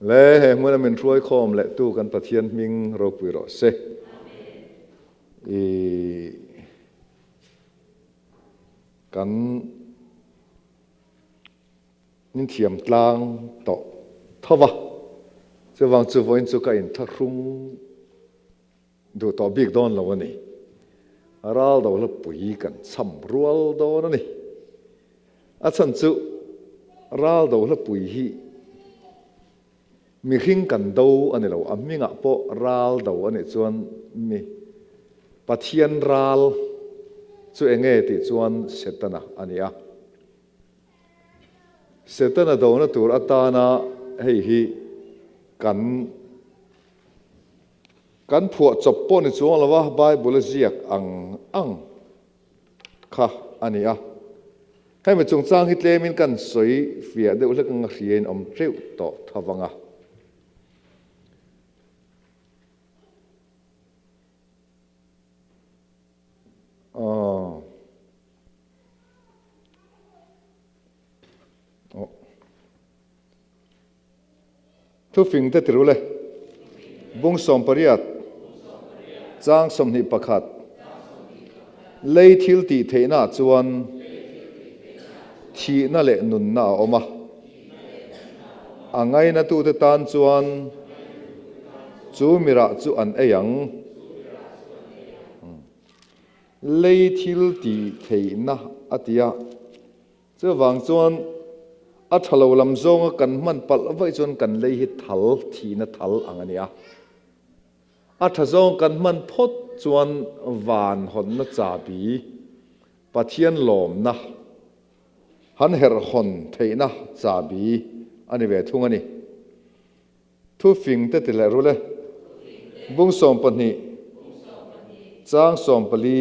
lẽ muốn mình trôi khom lẽ tu cần phát hiện mình rồi bùi rồi se cần những thiểm tlang to thova cho vang chú voin chú cái in thắc rungดูต่อบิ๊กดอนแล้วนี่รัลดาวแล้วปุยกันซ้ำรัลดาวนี่อาจารย์จู่รัลดาวแล้วปุยฮีมีขิงกันดาวอันนี้เราอันมีงะปอรัลดาวอันนี้จวนมีปัทยันรัลจู่เองติจวนเสตนะอันนี้อ่ะเสตนะดาวนั้นตัวอัตานะเฮ้ยกันผัวจบปนในช่วงละว่าไบเบิลเรียกอังค่ะอันนี้อ่ะให้มันจงจ้างฮิตเลมินกันสวยเฟียเดี๋ยวเรื่องเรียนอมเร็วต่อทวังอ่ะทุกสิ่งที่รู้เลยบุ้งสมปริยัติจ้างสมนิปขัดเลยทิลตีเทน่าจวนทีนั่นแหละนุนน่าออกมาอังไงนั่นตัวตานจวนจูมิระจูอันเอียงเลยทิลตีเทน่าอัตยาเจ้าวังจวนอัฐลาวลำซงกันมันปัลไว้จนกันเลยหิทัลทีนั่นทัลอังนี้อ่ะอัฐซงกันมันพดจวนวานหอนนัจาบีปัทยันลมนะหันเฮรหอนเทนะจาบีอันนี้เวทุงอันนี้ทุกสิ่งที่ติดเลยรู้เลยบุ้งสมปนีจ้างสมปลี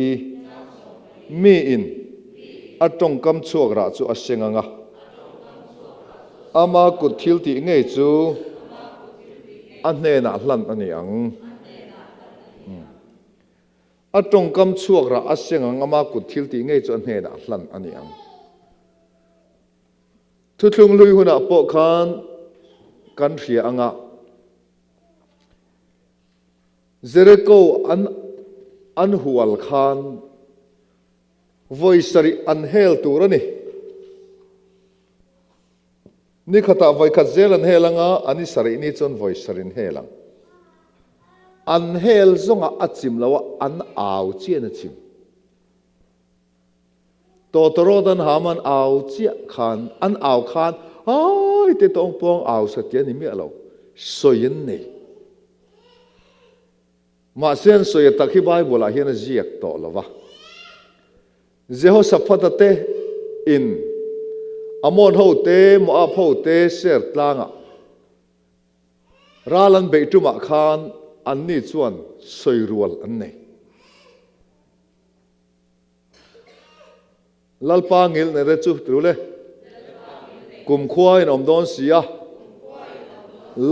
มีอินอัตรงกำชั่วกระจูอัศเงงะอามากุดทิลติเงยจูอันเนน่ะหลันอันนี้อังอัตรงกำชั่วกระอัศเงงอามากุดทิลติเงยจูอันเนน่ะหลันอันนี้อังทุกลุงลุยหุ่นปกขันกันเสียอังะเจริโกอันหัวลขันvoice ri an hel turani ni khata voi khat zel an helanga ani sari ni chon voice rin helang an hel zonga achim lawa an aw chian achim to torodan haman aw chia khan an aw khan ai te tong pong aw satya ni mi alo soyin nei ma sen soy takhi bible a hian ziak to lawa Jehoshaphat in Amon hote Moab hote ser tlanga ralan beituma khan anni chuan soirual anne lalpa ngil ne rechu trule kum khwai nom don sia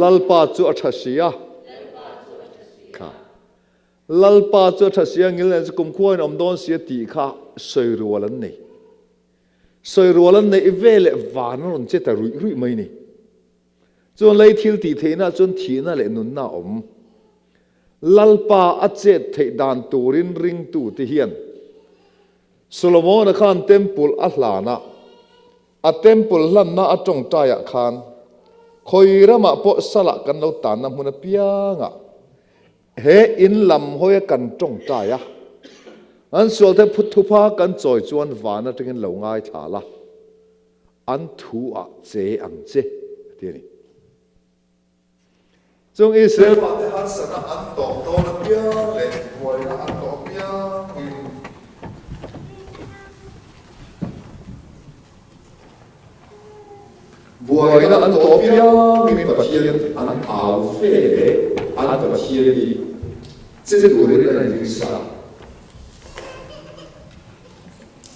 lalpa chu athasia kha lalpa chu athasia ngil ne kum khwai nom don sia ti kha soi rualan nei ivele vanon cheta rui mai ni chon lei thil ti theina chon thina le nun na om lalpa achet thei dan turin ring tu ti hian solomon khan temple a hlana a temple lan na atong taya khan khoirama po sala kan lo tan na huna pianga he in lam hoya kan tong taya an sual te phuthupa kan choi chuan vana tengin lo ngai thala an thu a che ang che tiani chung Israel pa te han sana an to na pia le moi na an to pia buai na an to pia mi pathian an au fe le an pathian di che du le na ni sa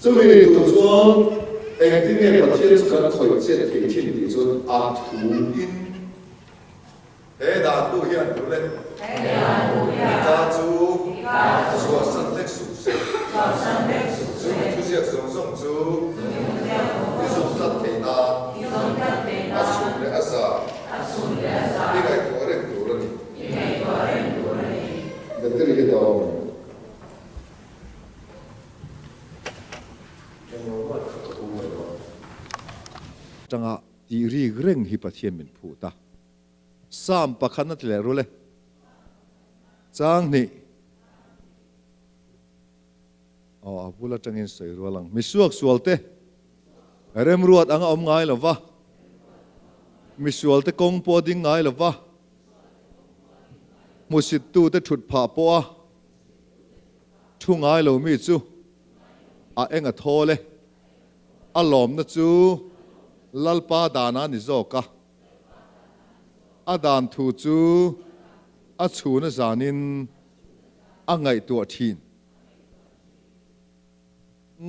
这里读说，哎，这边把天主教可以这给天地说阿图因，哎，那都一样对不对？家族说生的属性，就是种种族，你说他天呐，阿苏的阿萨， ตีรีเร่งฮิปะเทียนเป็นผู้ตาสามประคันนั่นแหละรู้เลยจางนี่อ๋อพูดแล้วจังเงินใส่รัวหลังมิสวกสวลเตเริ่มรวดอังอมง่ายหรอวะมิสวลเตกงปอดิ้งง่ายหรอวะมุสิตตูเตฉุดผ่าปัวทุ่งง่ายหรอมิจูเอ็งโทเลยหลอมนะจูลัลปาดานานิโจกะดานทูจูชูนะจานินไงตัวทีน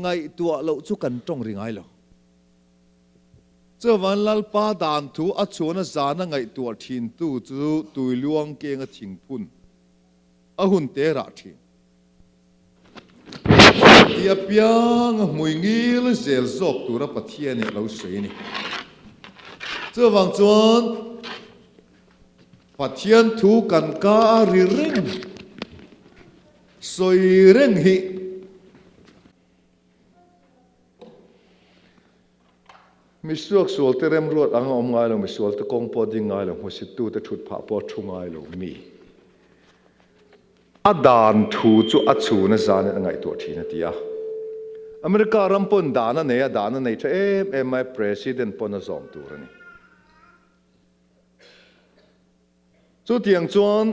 ไงตัวเราจุกันตรงริงไงเราเจ้าวันลัลปาดานทูชูนะจานะไงตัวทีนตู้จูตุยลวงเกงทิ้งพุ่นหุ่นเตระทีนเดียบยังมวยงี้ลเซลซอกตัวรับประเทียนเราเสียนี่เจ้าวังจวนประเทียนถูกันการิเร่งสวยเร่งฮิมิสวกสวลเตเรมรวดอังอมง่ายลงมิสวลเตกงปอดิ้งง่ายลงหัวสิตูเตฉุดผ่าปอชุง่ายลงมีดานทูจูชูนะจานไงตัวทีนะที่อเมริการัมปนดานะเนี่ยดานะเนี่ยเอ็มไอประธานปนจอมตัวนี่สุดที่ยังจวน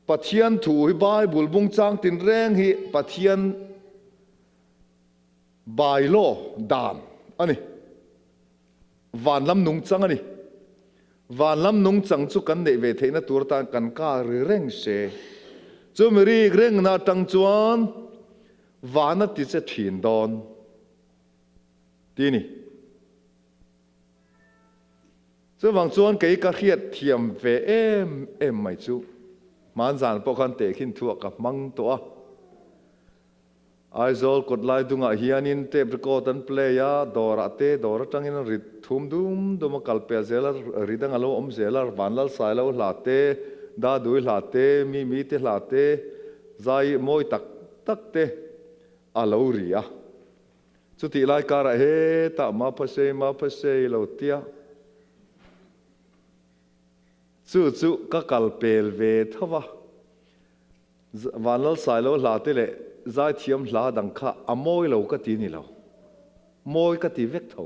ปัทยันถูให้ไบเบิลบุงจางตินแรงให้ปัทยันไบโลดานอันนี้วันลำนุงจังอันนี้วันลำนุงจังจุกันในเวทีนั้นตัวตานกันการเร่งเสจูมรีเร่งนาตังจวนวานัดที่จะถีนดอนที่นี่ซึ่งบางส่วนเกี่ยวกับเขียดเทียมเวไม่จูมันจานพวกกันเตะขึ้นทั่วกับมังตัวไอโซลกดไลด์ดุงเฮียนินเตปรโกตันเพลย์ดอระเตดอระจังอินริทุ่มดุมดูมาคัลเปียเซลล์ริดังอโลอมเซลล์วันลัลสายลาวลาเตดาดุยลาเตมีเตลาเตใจมวยตักเตอลาวรียสุดที่ไลการะเฮตามาพัสเซลาวเตียจู่ก็กัลเปลเวทว่าวันละสายเราหลาเตเลยใจเทียมหลาดังข้าโมยเราก็ตีนี่เราโมยก็ตีเวกเท่า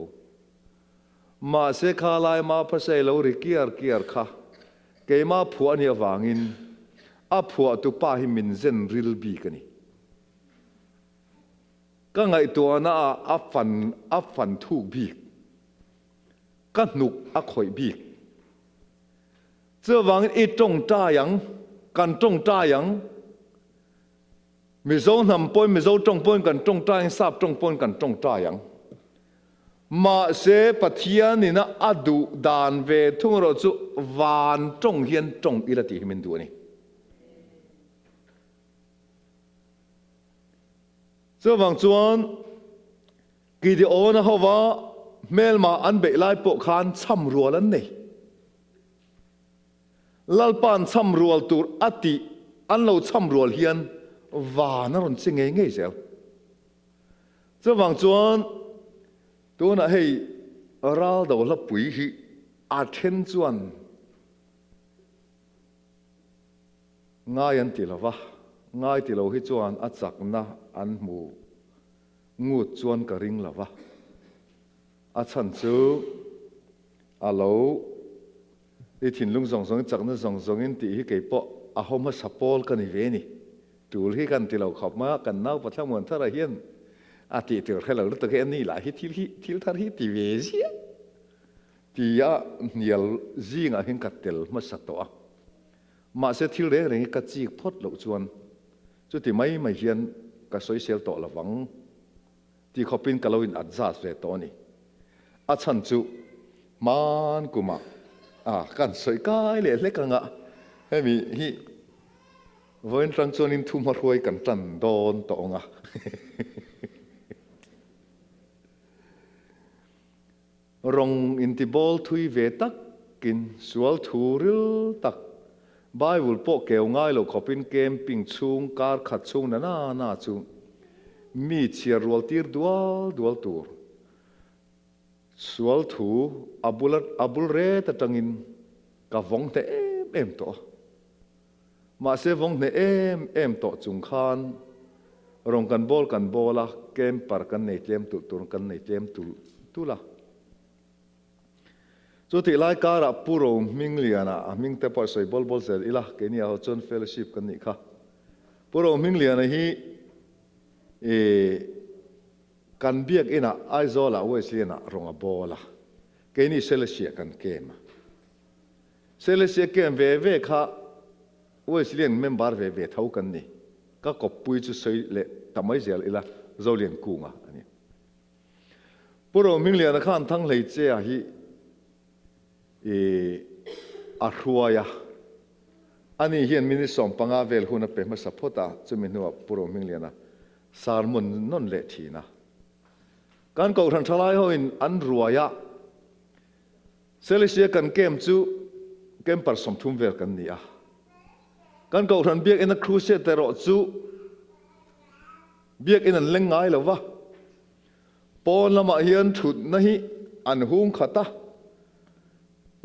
มาเสกาลายมาพัสเซเราริเกียร์ข้าเกมาผัวเนี่ยวางินผัวตุป้าหิมินเซนริลบีกันนี่ก็ไงตัวน่าฟันถูกบีกก็หนุกข่อยบีกเจ้าวังอีจงจ้ายังกันจงจ้ายังมิโซนำปนมิโซจงปนกันจงจ้ายังทราบจงปนกันจงจ้ายังมาเสปะเทียนี่นะอดุดานเวทุงเราจุวานจงเฮียนจงอิลติหิมินดูนี่เจ้าวังจวนกิดิโอนะเขาว่าเมลมาอันเบลายปกคานซ้ำรัวแล้วนี่ลัลปานซ้ำรัวตัวติอันเราซ้ำรัวเฮียนวานรอนสิงเงี้ยเสียวเจ้าวังจวนตัวน่ะให้เราเดาละปุ๋ยฮีอาเทนจวนง่ายอันติละวะง่ายติเราให้จวนจักนะอันหมูงูจวนกระริงละวะฉันจูเราไอ้ถิ่นลุงสองจักนั้นสองอินตีให้เก็บปะเขามาสปอลกันอีเวนี่ดูที่กันที่เราขับมากันน่าประทับเหมือนท่าไรเห็นติเถื่อนให้เราตัวแค่นี้แหละที่ท่าที่ตีเวซีที่เนี่ยจีงเห็นกัดเตลมาสักตัวมาเสียที่เรื่องกัดจีพดเราชวนจุดที่ไม่เห็นก็สวยเซลตัวละวังที่เขาเป็นกับเราอินอัดซาสเวตัวนี้ฉันจูมันกูมากันสวยกายเลยเล็กกันให้มีฮีวันรังจวนินทุ่มหัวกันตันโดนตองรองอินทิบอลทุยเวตักกินสวลทูริลตักบายบุลโปเกี่ยวง่ายเราขอเป็นเกมปิงชุงการขัดชุงน่าชุงมีเชียร์รัวตีร์ดัวตัวช สวลถูอับุลเรตะจังอินกะวงเตเอ็มโตมาเสวงเนเอ็มโตจุงคานรองกันบอลละเกมปาร์กันในเจมตุนกันในเจมตุละจุดที่ไล่การะปูโรมิงเลียนะมิงเตปอยสวยบอลเสร็จอีละเกนี่เอาจนเฟลชิพกันนี่ค่ะปูโรมิงเลียนะฮีกันเบียกอินะไอโซละเวสเลียนะรองบอลละเกนี่เซเลเซียกันเกมเซเลเซียเกมเวค่ะเวสเลียนเมมบาร์เวเท่ากันนี่ก็กบปุยจะสวยเละทำไมเสียอีละโซเลียนกูงะอันนี้ปูโรมิงเลียนะข้านทั้งเลยเจ้าฮีอารัวยาอันนี้เห็นมินิสอมปังอาเวลหุ่นเป็นมาสัพพตาจะมีนัวปุโรมิงเลียนะสารมุนนนเละทีนะการก่อทันทลายเขาอินอันรัวยาเซเลเซียกันเกมจูเกมปัรสมทุ่มเวลกันนี่อ่ะการก่อทันเบียกอินครูเซตเตอร์จูเบียกอินเล่งไงหรอวะปอนละมาเฮียนถุดนะฮิอันหุงขัดตา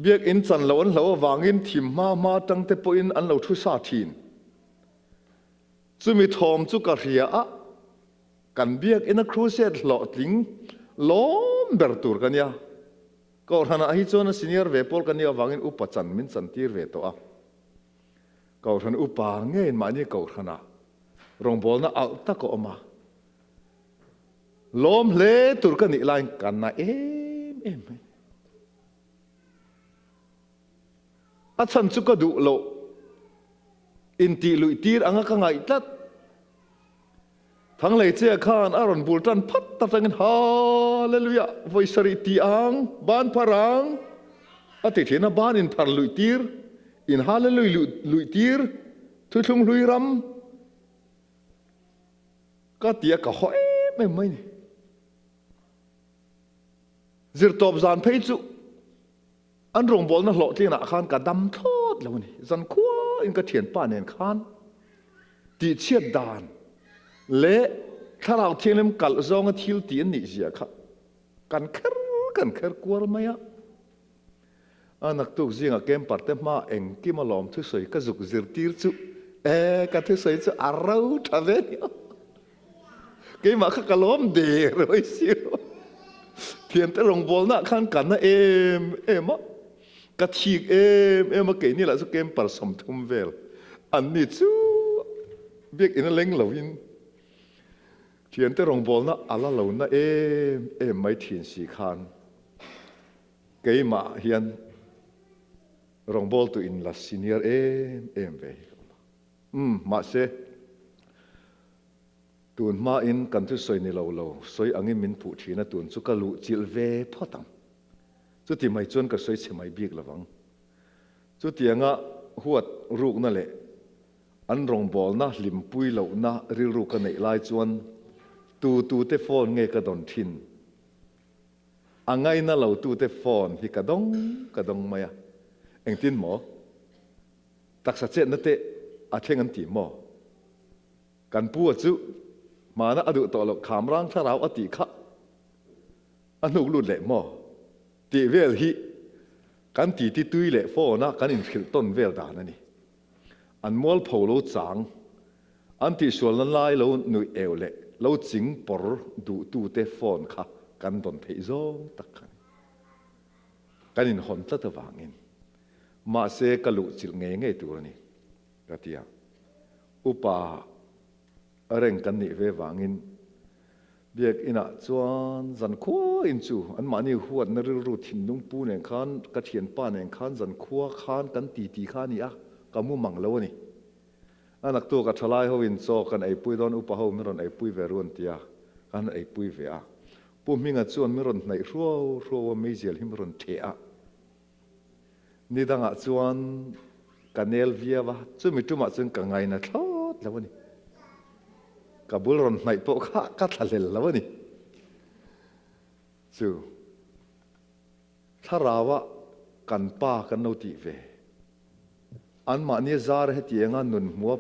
เบียกอินสันเหลวนเหลววางอินทิมมาตั้งแต่ปอินอันเหลวทุสาทีนจุมีทอมจุกะเรียอะกันเบียกอินครูเซตหลอดลิงล้อมเบอร์ตูร์กันยาก็ท่านอาฮิจวนซีเนียร์เวปอลกันยาวางอินอุปจันมินสันตีร์เวตัวก็ท่านอุปาเงินมานี่ก็ท่านรองบอลน่ะเอาตะก็ออกมาล้อมเละตูร์กันนี่ไลน์กันนะเอ็มอาชันสุกดูโลอินติลุยตีร์อังกังไงตัดทั้งเลยเจ้าข้านอารอนบูตันพัดตัดกันฮาเลลูยาไวสริตีอังบ้านพรังอาทิตย์นั้นบ้านอินพารลุยตีร์อินฮาเลลุยตีร์ทุกลุยรำก็เตียก็หอยไม่นี่จิรตอบจานเพย์จุอันรองบอลนั่นหล่อที่หน้าขานกระดำทอดแล้วนี่จันขวาอินกระเทียนป้าเนียนขานตีเชียดดานเละถ้าเราเทียนเล่มกัลซองทิลตีนนี่เสียครับกันเคอร์กวลไหมอ่ะอันนักตุกจิงอ่ะเกมปัตเตมาเองกิมาลอมทุกส่วนก็จุกจิรตีร์จุก็ทุกส่วนจุอาราอุทาเวนี่เกมมาข้ากล้อมเดือดเลยสิเทียนแต่รองบอลน่ะขันกันนะเอ็มกระชีกเอ็มเกนี่แหละสุเกมปัรสมทุมเวลอันนี้จูเบียกอินเล้งเหลวินเทียนแต่รองบอลน่ะอะไรเหล่านั้นเอ็มไม่เทียนสีขานเกมาเฮียนรองบอลตัวอินลัสซีเนียร์เอ็มเวมาเสตูนมาอินกันทุสอยในเราสอยอังเงินมินผู้ทีนะตูนสุกลุจิลเวพอตังจุดที่ไม่จวนก็สอยเฉยไม่บีกละวังจุดที่งะหัวรูกนั่นแหละอันรองบอลนะลิมปุยเหล่านะริรูกันในลายจวนตูเตฟอนเงยกระดอนทินอังไงนะเหล่าตูเตฟอนฮิกระดองมาเอ็งทินหมอตักษะเจนั่นเตะอาเทงันตีหมอกันปัวจุมานะอดุต่อหลอกขามร่างถ้าเราอติขะอันนู้ลุดเละหมอตีเวลฮีกันตีที่ตุยเละฟอนะกันอินฟิลต้นเวลดานั่นนี่อันมัวลพอโลจางอันที่ส่วนนั้นไล่เราหนุ่ยเอวเละเราจิงปอร์ดูตูเตฟอนค่ะกันตอนเพย์ซองตักกันอินหอนตัดวางอินมาเสกลุจิลเงยตัวนี้ก็ที่อุปาเร่งกันนี่เววางินเบียกอินะจวนจันขวาอินจูอันมานี่หัวนรูทินนุ่งปูเนี่ยขันกระเทียนป้าเนี่ยขันจันขวาขันกันตีขันนี่อ่ะกำมุมังแล้วนี่อันนักตัวกับทลายเขาอินโซกันไอ้ปุยโดนอุปาเขาไม่รอนไอ้ปุยเวรุนเตียกันไอ้ปุยเวอะปุ่มมิงจวนไม่รอนในรัวไม่เจลหิมรอนเทอะนี่ดังจวนกันเอลเวียวะจุมิตุมาจึงกังไงนะทอดแล้วนี่กับบุรุษในโปะก็ทะเลแล้วนี่จู่ถ้าเราว่ากันป้ากันโนติเวอันมาเนี่ยจาร์เหตียงานนุนมัว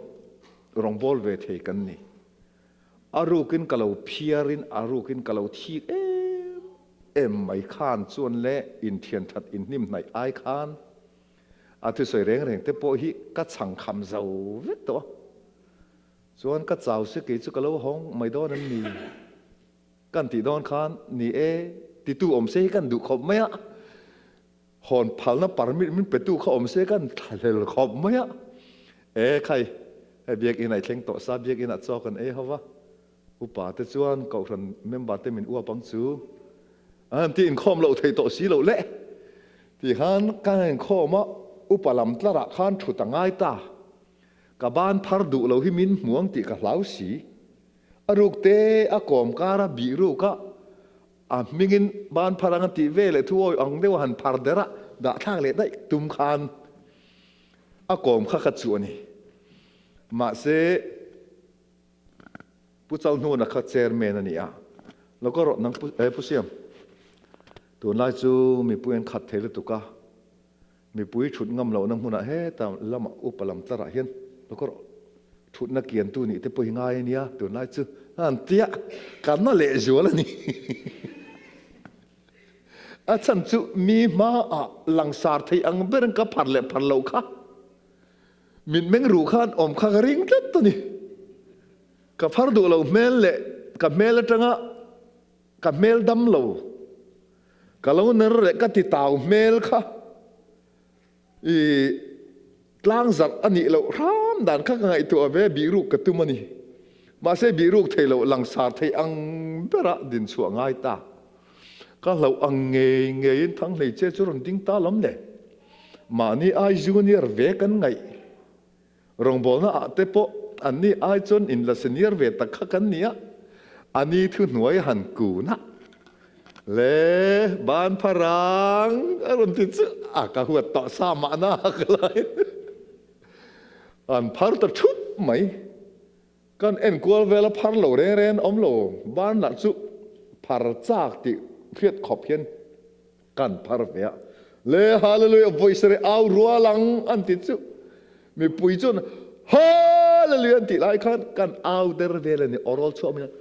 รองบอลเวทกันนี่อารูกินกะเลาเพียรินอารูกินกะเลาที ไม่ข้านส่วนเละอินเทียนทัดอินนิ่มในไอข้านอาทิตย์สวยแรงแต่พอฮิก็สั่งคำเจ้าเวทตัวส่วนก็เจ้าสิกิจุกเล่าห้องไม่โดนนั้นมีกันติโดนข้านนี่ติตู้อมเสกันดูขบไหมอะหอนพัลน่ะปารมิดมันเป็นตู้เขาอมเสกันทะเลขบไหมอะใครเบียกอินไหนเข่งโตซาเบียกอินอัดซอกันเขาวะอุปาเตจวนเขาทันเมมบาเตมินอ้วปังซูที่อินคอมเราไทยโตสีเราเละที่ฮันการข้อมาอุปลำตระขันถุตังไงตากับบ้านพัดดุเราหิมินหมวงติกับเหลาสีอรุกเตะกอมการะบีรุกะมิงินบ้านพลังติเวเลทั่วอังเดวหันพัดเดระด่าทางเลได้ตุมคานกอมข้าขัดส่วนนี่มาเสผู้เจ้าหนูนักเชร์เมนนี่แล้วก็รถนังผู้เสียมตัวนั้นจูมีผู้เอ็นขัดเทลตุกะมีผู้ชุดงำเหล่านั้นหุ่นแต่ละมาอุปลำตระเห็นแล้วก็ชุดนักเกียนตัวนี้แต่ผู้ง่ายเนี่ยตัวนั้นจูอันเตี้ยกันน่าเละจัวแล้วนี่อาจารย์จูมีมาหลังสารที่อังเบรนกับพันเล่พันเหล่าค่ะมินเมงรูขันอมข้ากริงเล็ดตัวนี้กับพันดูเราเมลเละกับเมลจังะกับเมลดำเหล่าก็เราเนื้อเละก็ติดตาวเมลค่ะกลางจัดอันนี้เรารำด่านข้างไงตัวเวบีรูกกระตุ้มนี่มาเสบีรูกเทเราหลังสาไทยอังเบระดินสวงง่ายตาก็เราอังเงยทั้งเลยเจ้าจุนดิ้งตาล้มเลยมานี่ไอจูเนียร์เวกันไงรองบอกนะเตปอันนี้ไอจนอินลัสเนียร์เวตะขักันเนี่ยอันนี้ทุนหน่วยหันกูนะเล่บ้านพรังอารมณ์ที่จะกะหัวต่อสามานะก็เลยอันพัดตัดชุดไหมกันเอ็นกวลเวลาพัดโหลเรนอมโหลบ้านหลักสุพัดจากติเพียดขอบเพียนกันพัดเวียเล่ฮาเลลูยาvoiceเรเอารัวหลังอันติดสุมีปุยจนฮาเลลูยาติไลกันเอาเดรเวลนี่ออรัลชอบมั้ย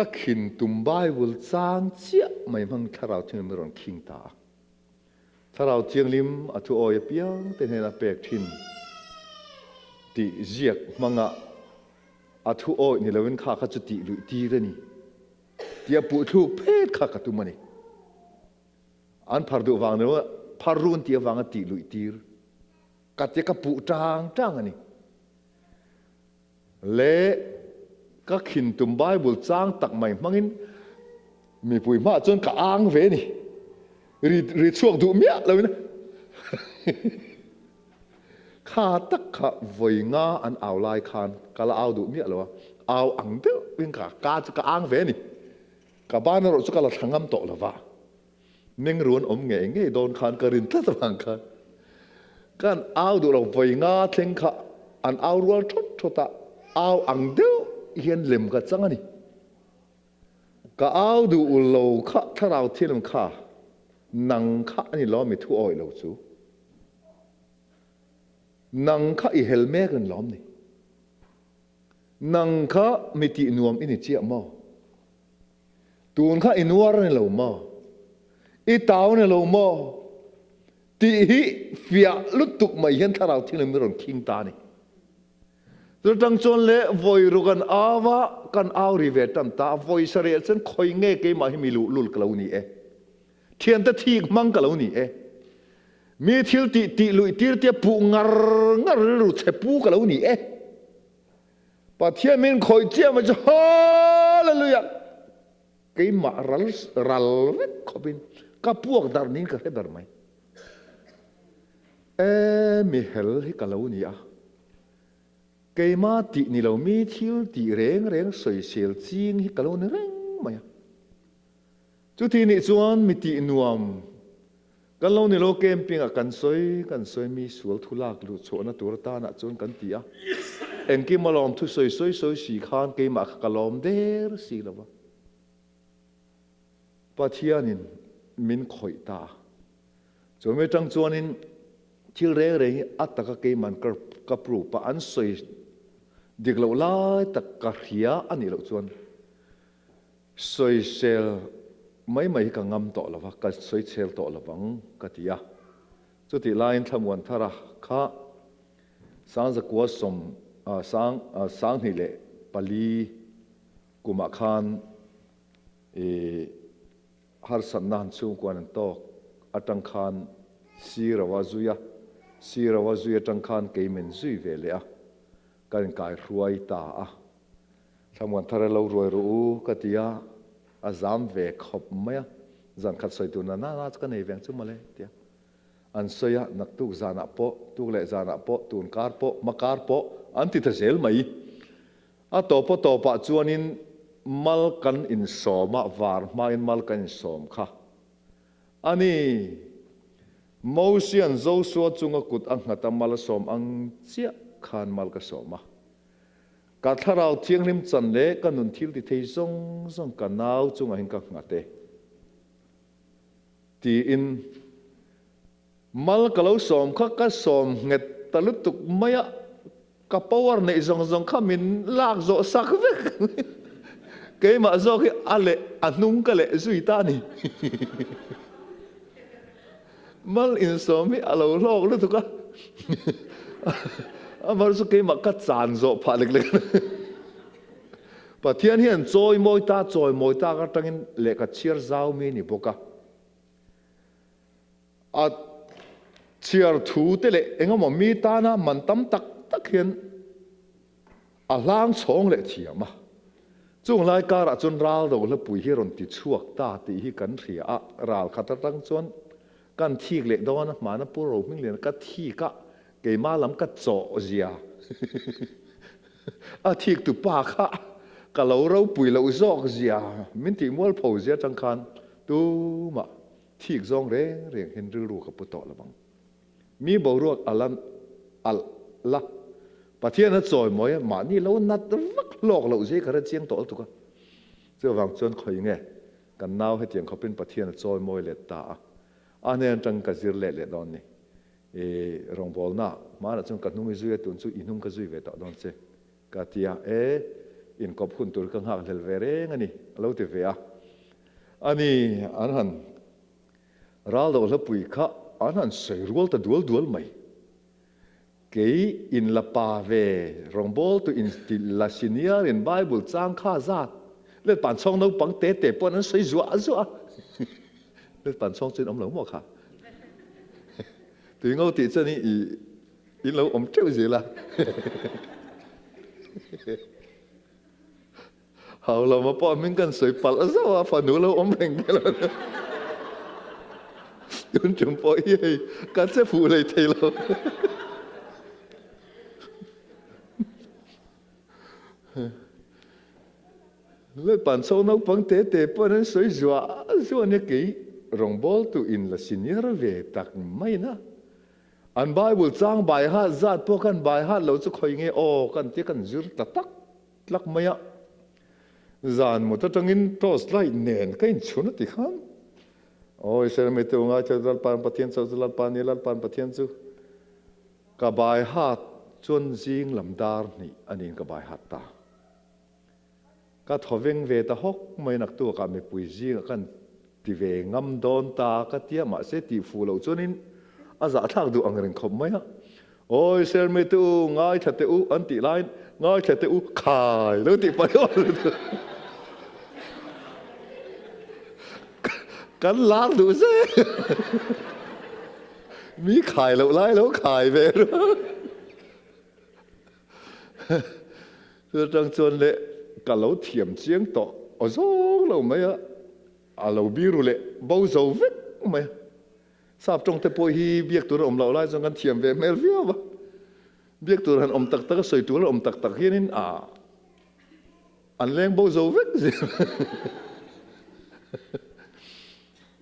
ก็ขินตุ่มใบวุลจางเจี๊ยไม่มันถ้าเราเชื่อไม่รอนคิงตาถ้าเราเจียงลิมอัตุโอยเปียงแต่เห็นอาเปกทินติเจียกมังอัตุโอยนี่เราเป็นข้าขจุติลุยตีเรนี่เดียปุถุเพศข้ากตุมันนี่อันพารุวังเนี่ยว่าพารุนเตียวังติลุยตีรกัดเจกับปุจางอันนี้เละก็ขินตุ่มใบบุลจางตักใหม่มังอินมีปุยมาจนกะอ้างเวนี่รีช่วงดูเมียเลยนะข้าตักข้าวยงาอันเอาลายคานกะละเอาดูเมียเลยวะเอาอังเดียววิ่งกะกาจะกะอ้างเวนี่กะบ้านเราจะกะละทั้งงำโตเลยวะเน่งรวนอมเงยโดนคานกระรินทัดบังคันกันเอาดูเราวยงาเทงข้าอันเอารัวชดตาเอาอังเดียวเฮียนเล่มกับจังนี่ก็เอาดูอุโลข้าถ้าเราเที่ยวข้านังข้านี่ล้อมไม่ทั่วอ้อยเราจูนังข้าอีเฮลเมกันล้อมนี่นังข้าไม่ตีนวมอินิเจียมาตูนข้าอินวาร์นี่เรามาอีตาวนี่เรามาตีฮิฟิอาลุตุกไม่เห็นถ้าเราเที่ยวไม่รอนคิงตานี่ตัวตั้งจนเละวอยรุกันอาวะกันเอาริเวตันตาวอยเสรียนคอยเงยเกมาให้มีลุลกลาวนี่เทียนตะทีมังกลาวนี่มีทิลติลุยตีร์เตียปูงารุเทปูกลาวนี่ปะเทียมินคอยเจียมันจะฮาเลลูยาเกมารัลเวขบินกับพวกดาร์นินก็เห็นดาร์ไหมมีเฮลให้กลาวนี่เกมาตินี่เรามีทิลติเร่งสวยเสียจริงฮิกาโลนี่เร่งไหมจุดที่นี่จวนมีตินวมกันเรานี่เราเกมเพียงกันสวยมีสวลทุลักลุชวนตัวตาหน้าจนกันตีเอ็งกิมาลอมทุสวยสีขานเกมาขลอมเดรสีละวะปัจจัยนี้มินข่อยตาจนไม่จังจวนนี้ทิลเร่งอัตตะกเกมันกับปลูกปะอันสวย dik lo lai tak ka hria ani lo chuan soi sel mai ka ngam to lawa ka soi sel to lawang ka tia chuti lain thamuan thara kha sang zakwa som sang ni le pali kuma khan har sannan chu kwan to atang khan sirawa zuya tang khan keimen zui ve le a kan kai ruai ta a thamuan thara lo roi ru ka tia azam ve khop maya zan khat soi tu na ka nei veng chu male tia an soya nak tu zana po tu le zana po tun kar po makar po an ti thasel mai a to pa chuanin mal kan in soma var ma in mal kan som kha ani Mosian zo so chunga kut ang ngata mal som ang chia khan mal ka soma ka tharau thianglim chan le ka nun thil ti thei zong ka nau chunga hin ka ngate ti in mal ka lo som kha ka som nget talutuk maya ka power nei zong khamin lak zo sak vek ke ma zo ki ale anung ka le zui ta ni mal in somi alo lok lu tu ka amar su ke ma ka chan zo pha lek pathian hian choi moi ta ka tangin le ka chiar zau mi ni boka a chiar thu te le engamo mi ta na man tam tak hian a hlang chong le thiama chung lai ka ra chun ral do la pui hi ron ti chuak ta ti hi kan thria a ral khata tang chon kan thik le do na ma na pu ro ming le ka thi ka ke ma lam ka cho zia a thik tu pa kha ka lo ro pui lo zok zia min ti mol pho zia chang khan tu ma thik zong reng hen ru ka pu to la bang mi bo ruak alan al la pathian a choi moi ma ni lo nat vak lok lo je ka ra chiang tol tu ka chu wang chon khoi nge kan nau he tiang khopin pathian a choi moi le ta anen tang ka zir le don ni rong bol na ma na chung ka nung zui tun chu inung ka zui ve ta don che ka tia in kop hun tur ka hak lel ve re ngani lo te ve a ani an han ral do la pui kha an han sei rual ta dual mai ke in la pa ve rong bol tu in la senior in bible chang kha zat le pan chong no pang te pon an sei zua le pan chong chen om lo mo kha tu ngau ti chen ni in lo om treu gì la hào lo ma po min kan sei pal a zawa fa nu lo om reng ke lo yun chung po ye ka se fu le thei lo le pan so no pang te po nan sei zua ne ke rong bol tu in la senior ve tak mai na an bible chang bai ha zat po kan bai ha lo chu khoi nge o kan ti kan zur ta tak lak maya zan mo ta tangin tos lai nen kain chuna ti khan oi ser me tu nga chal pan pathian so zal pan ni lal pan pathian chu ka bai ha chun jing lamdar ni anin ka bai ha ta ka thoveng ve ta hok mai nak tu ka me pui ji kan ti ve ngam don ta ka tia ma se ti fu lo chunin aza thak du angreng khom mai ha oi ser me tu ngai thate u an ti lain ngai thate u khai lo ti pa yo kan lar du se mi khai lo lai lo khai ve rồi trong chuan le cả lâu thiểm chiếng to ở dốc lâu mấy à lâu biru lệ bao dầu vết mấy sắp trong thế bôi hi biết tôi ông lâu lại trong căn thiểm về mel viêu ba biết tôi hắn ông tắc tắc soi tôi ông tắc tắc hiên in anh lên bao dầu vết gì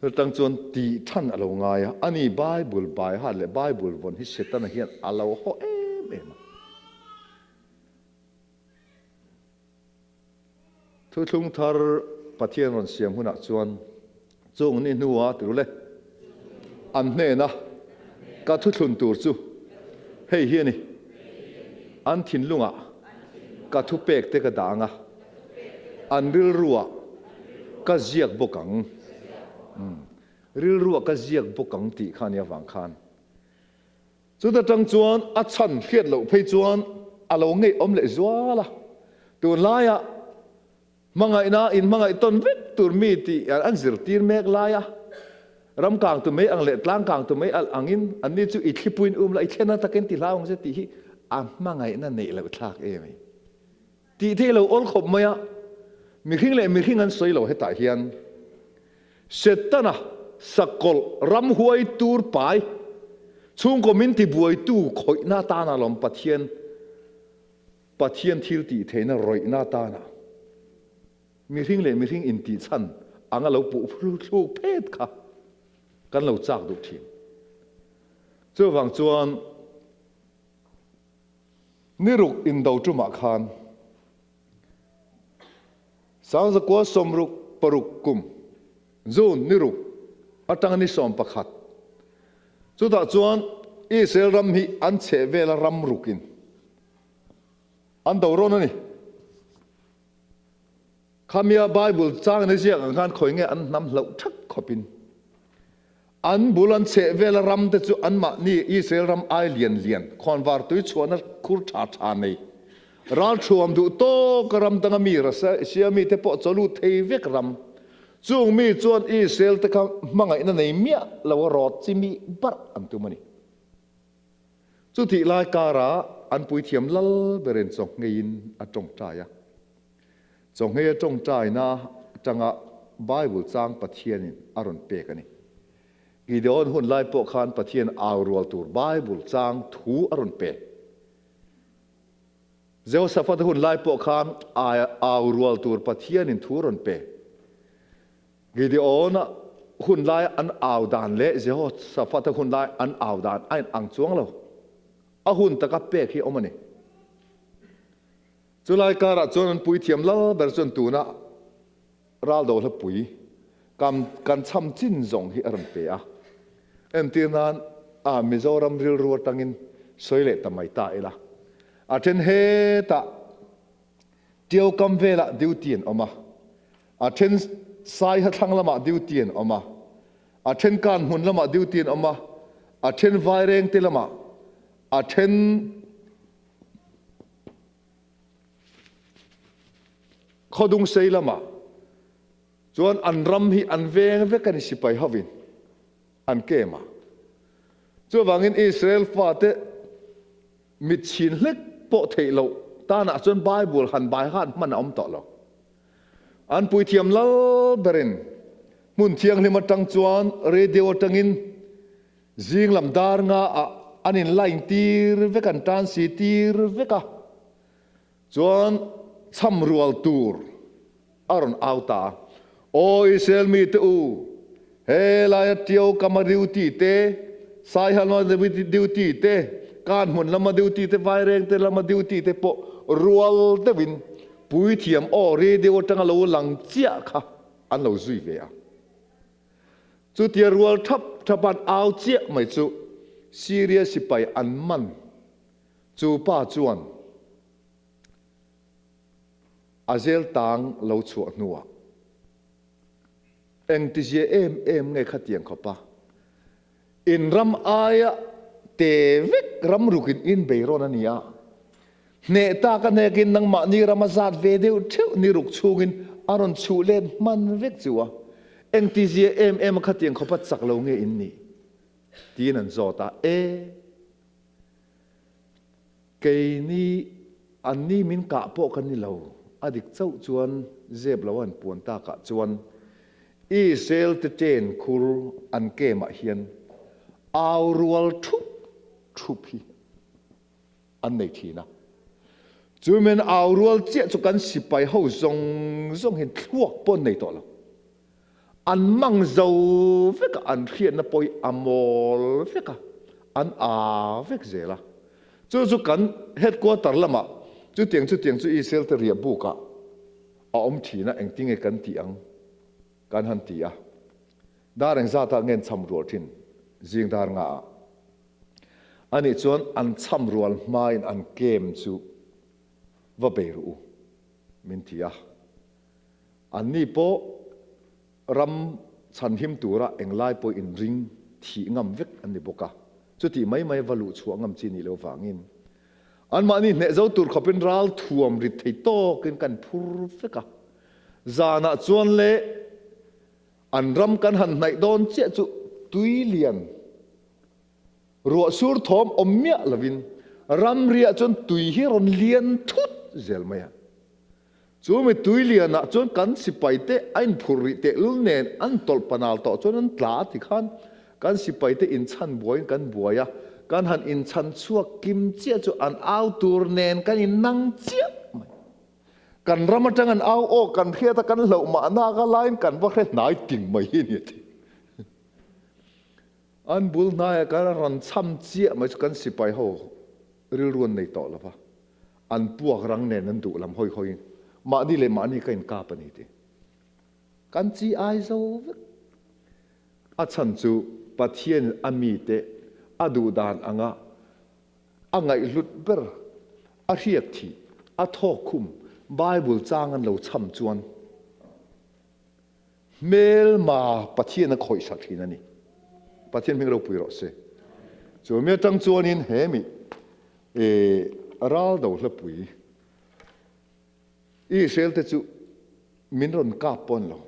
rồi trong chuan tì thân à lâu ngay anh ấy Bible bài hát lệ Bible vốn hít sẽ tan hiên à lâu ho em thu thung thar pathian ron siam huna chuan chung ni nuwa tu le an hne na ka thu thun tur chu hei hi ni an thin lunga กะทุเปกเตกะดางะอันริลรัวกะเจียกบกังริลรัวกะเจียกบกังติขานยาวังคานจุดจังจวนอัดชันเขียดเหลาเพจวนอาเราเงยอมเละจัวละตัวลายะมังไงนะอินมังไงต้นเวทตัวมีตีอันสิรตีนเมกลายะรำกลางตัวไม่อังเละกลางกลางตัวไม่อังอินอันนี้จู่อีกที่ปุ่นละอีเช่นนั้นตะเกนตีลาวงเสตีมังไงนั่นเนี่ยเราทักเองตีที่เราอ้นขบมาอะมีขิงเลยมีขิงอันสวยเราให้ตายเฮียนเสร็จตั้งนะสกลรำหวยตูร์ไปช่วงก็มินที่บวยตู้คอยหน้าตาหน้าลมปะเทียนทิลตีเทน่ารอยหน้าตาหน้ามีขิงเลยมีขิงอินตีชันอังเราปุ๊บลูกเพศค่ะกันเราจากดุทีเจ้าวังจวนนี่รุกอินดาวจุมาคานสาวสกัวสมรุกปรุกกุมจูนนิรุกอัตังนิสอมประคัดจุดต่จวนอิสราเอลรำฮีอันเชเวลรำรุกินอันดาวโรนนี่ข้ามีไบเบิลจ้างในเสียงงานคอยเงี้ยอันนำเหล่าทักขบินอันบุลันเชเวลรำแต่จุอันมานี่อิสราเอลรำไอเลียนคอนวาร์ตุยชวนนักคุรชาชานีรัฐชวมดูโตกรำตั้งมีรัสเซียมีแต่ปอจลูเทวิกรำจุงมีจวนอิสราเอลแต่ก็มังไงนั่นเองเมียเรารอดจิมีบัดอันตุมันนี่จุดที่ลายการะอันปุยเทียมลลเบรนจงเงินอันจงใจอะจงเฮียจงใจนะจังอะไบเบิลจางปะเทียนอารมณ์เปกันนี่กิเดอนหุ่นลายปกคานปะเทียนอาวรัวตูร์ไบเบิลจางถูอารมณ์เปเจ้าสัฟต์หุ่นลายปกคานอาวรัวตูร์ปะเทียนถูอารมณ์เปกิเดอนหุ่นลายอันอาวดานเละเจ้าสัฟต์หุ่นลายอันอาวดานไอ้อังจวงเราอาหุ่นตะกับเปกที่อมันนี่จุลายการะจนปุยเทียมละเบอร์จนตูนะรัลโดละปุยกันช้ำจิ้นจงที่อารมณ์เปียเอ็มตีนั้นมิโซรัมริลรัวตังินสวยเละตะไม่ตายละอาเทนเฮตะเดียวกำเวละดิวเตียนออกมาอาเทนสายหัดทั้งละมาดิวเตียนออกมาอาเทนการหุ่นละมาดิวเตียนออกมาอาเทนไวเรงติละมาอาเทนขดุงเซลมาจวนอันรำฮีอันเวงเวกันสิไปฮาวินอันเกมาจวนวังอินอิสราเอลฟาเตมิดชินเล็กโปเทโลตาหน้าจนไบเบิลหันไบฮันมันอมต่อเราอันปุยเทียมลาเบรินมุนเทียงลิมาตังจวนเรดิโอตังอินจิงลำดาร์งาอันอินไลน์ตีร์เวกันทรานซิตีร์เวกะจวนซ้ำรัวตูร์อารอนอาวตาโออิสราเอลมีตูเฮลายเทียวกามาดิวตีเตสายฮันมาดิวตีเตการหุ่นละมาดิวตีเตไฟเรงเตละมาดิวตีเตปอรัวเตวินปุยเทียมโอเรเดียวจังเราหลังเจ้าค่ะอันเราซุยเวียจุดที่รัวทับเอาเจ้าไม่จุซีเรียสิไปอันมันจูป้าจวนอาเซลตังเราชัวนัวเอ็งที่เจไงขัดยังขบะอินรำอายะเตวิกรำรุกินอินเบรอนันยาเนตากันเนกินนังมานีรามาซาดเวเดียวเที่ยวนิรุกชูกินอารอนชูเล่นมันเวกจัวเอ็งที่เจขัดยังขบะสักเราเงอินนี่ที่นั่นจอตาเกนี่อันนี้มินกะโปกันนี่เราอดีตเจ้าจวนเจ็บละวันปวนตากะจวนอิสราเอลเตเจนคูลอันเกมาเฮียนเอารัวทุบฮีอันไหนทีนะจูเมนเอารัวเจ้าจุกันสิไปเขาทรงเห็นทั่วปนในตัวเราอันมังเจ้าเฟกอันเขียนนะปอยอมอลเฟกอันเฟกเจละจูจุกันเฮดกัวตร์ละมาจุดเตียงจุอิสราเอลเรียบุกะอมทีนะเองติงกันตีอังกันหันตีอะดารงซาตาเงินซ้ำรัวทินจิงดารงาอันนี้จวนอันซ้ำรัวมาอินอันเกมจู va beru min tia ani po ram chan him tura englai po in ring thi ngam vek ani boka chuti mai valu chuang ngam chi ni lo wangin an mani ne zo tur khopin ral thuam rit thei to kin kan phur feka zana chuan le an ram kan han nai don che chu tui lian ruwa sur thom omya lavin ram ria chon tui hi ron lian thut zel maya chu mi tui lian na chon kan sipai te ain phuri te lul nen an tol panal to chon an tla ti khan kan sipai te in chan boy kan boya kan han in chan chuak kim che chu an au tur nen kan in nang che kan ramatang an au o kan khia ta kan lo ma na ga line kan ba khet nai ting mai hi ni ti an bul na ka ran cham chia mai kan sipai ho ril ruan nei to la ba an puak rang nen an du lam hoi hoi ma ni le ma ni kain ka pa ni ti kan chi ai zo a chan chu pathian ami te adu dan anga angai lut ber a riak thi a thok khum bible chang an lo cham chuan mel ma pathian a khoi sak hin ani pathian ming ro pui ro se chu me tang chuan in he mi ral do hla pui i sel te chu min ron ka pon lo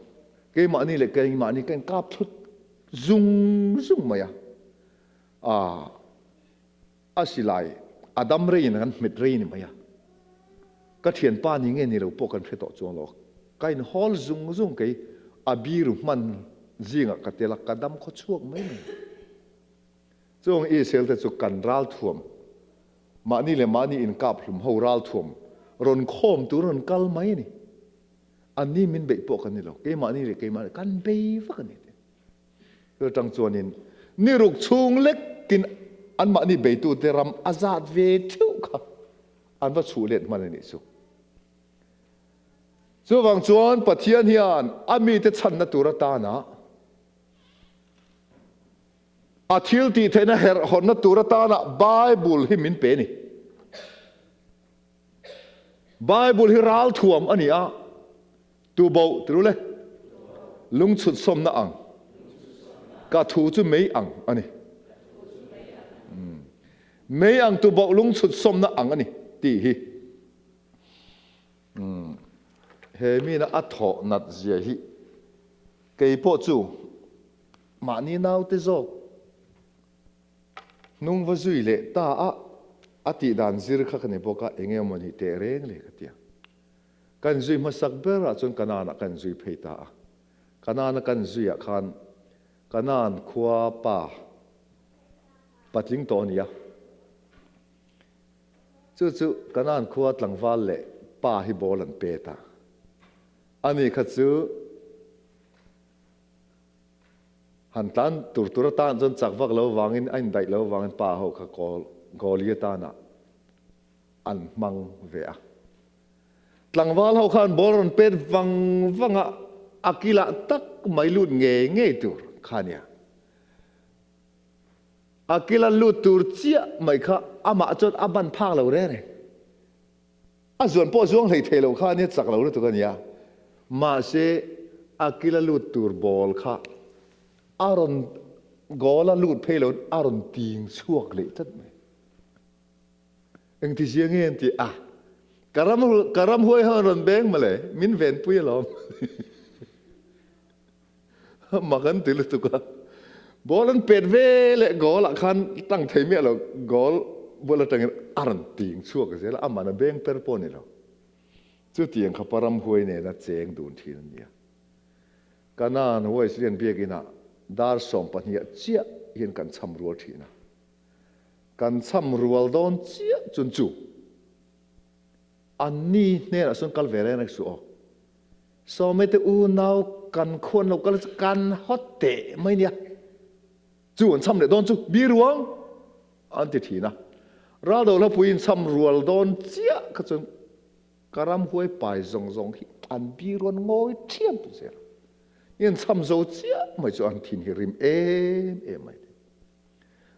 ke ma ni le ke ma ni kan kap thut zung maya asilai adam rein kan mit rein maya ka thian pa ni nge ni lo po kan pheto chuang lo kain hol zung ke abiru man zinga katela kadam kho chuak mai ni chuang i sel te chu kan ral thuam ma ni le ma ni in kap hlum ho ral thuam ron khom tu ron kal mai ni ani min be po kan ni lo ke ma ni le ke ma kan be va kan niก็จังจวนินนี่รุกชุงเล็กกินอันมานี่เบตูเตรำอาซาดเวทิวครับอันว่าชูเล็ดมันนี่สุส่วนวังจวนปะเทียนเฮียนอามีแต่ฉันนัตุรตานะอาทิลตีเทนะเฮรหอนนัตุรตานะไบเบิลฮิมินเปนี่ไบเบิลฮิรัลท่วมอันนี้ตูเบาตรู้เลยลุงชุดสมนะอังกาทูจุไม่อังอันนี้ไม่อังตัวบอกลุงสุดสมนะอังอันนี้ตีฮีเฮมีนะอัฐอนัดเสียฮีเกี่ยพอจูมานี่นาวเตโซนุ่งวจุยเละตาอติดานซิร์ข้ากันเนี่ยบอกว่าเองยังมันฮิเตเรงเลยกันเดียกันจุยมาสักเบอร์จนกันนากันจุยเพยตากันนากันจุยขันกันนานขวาป่าปัดลิงตัวนี้จู่ๆกันนานขวาหลังฟ้าเละป่าฮิบอลันเปตาอันนี้ขัดจู่หันตันตุรตานจนจักวักเราวางอินอันใดเราวางอินป่าเขาขกอลีตานะอันมังเวียหลังฟ้าเขาขันบอลันเปตวังอากิละตักไม่ลุดเง่ตัวข้าเนี่ยอากิลลูตูร์เจียไม่ค่ะอามาจดอาบันพากเราเร่ส่วนพ่อช่วงให้เทเราข้าเนี่ยจักเราตัวกันเนี่ยมาเสอากิลลูตูร์บอลค่ะอารอนกอลลูดเพลอนอารอนติงช่วงเลยทัดไหมเอ็งที่เสียงเงี้ยที่การำห้วยฮารอนแบงมาเลยมินเวนปุยล้อมมากันติลุตุกะบอลันเป็ดเวเละกอละคันตั้งไทยเมียเรากอลบอลตั้งอารันติงชั่วกันเสียละอามันเบงเปอร์ปอนี่เราจุดที่ยังขับปรำห้วยเนี่ยนะเจงดูนทีนั่นเนี่ยกันนั่นห้วยเสียนเบียกินะดาร์สอมปัญญาเจี๊ยเห็นกันซ้ำรัวทีนะกันซ้ำรัวโดนเจี๊ยจนจู่อันนี้เนี่ยส่วนกัลเวเรนักสู้สมัยที่อูนาวกันคนเราก็กันฮอตเตะไม่เนี่ยจู่อันซ้ำเลยโดนจู่บีรวงอันที่ทีนะเราโดนแล้วพูดซ้ำรัวโดนเจี๊ยก็จนกระรำห้วยไปซงอันบีรวงงอยเทียมเสียยันซ้ำโซเจี๊ยไม่จนอันทินฮิริมไม่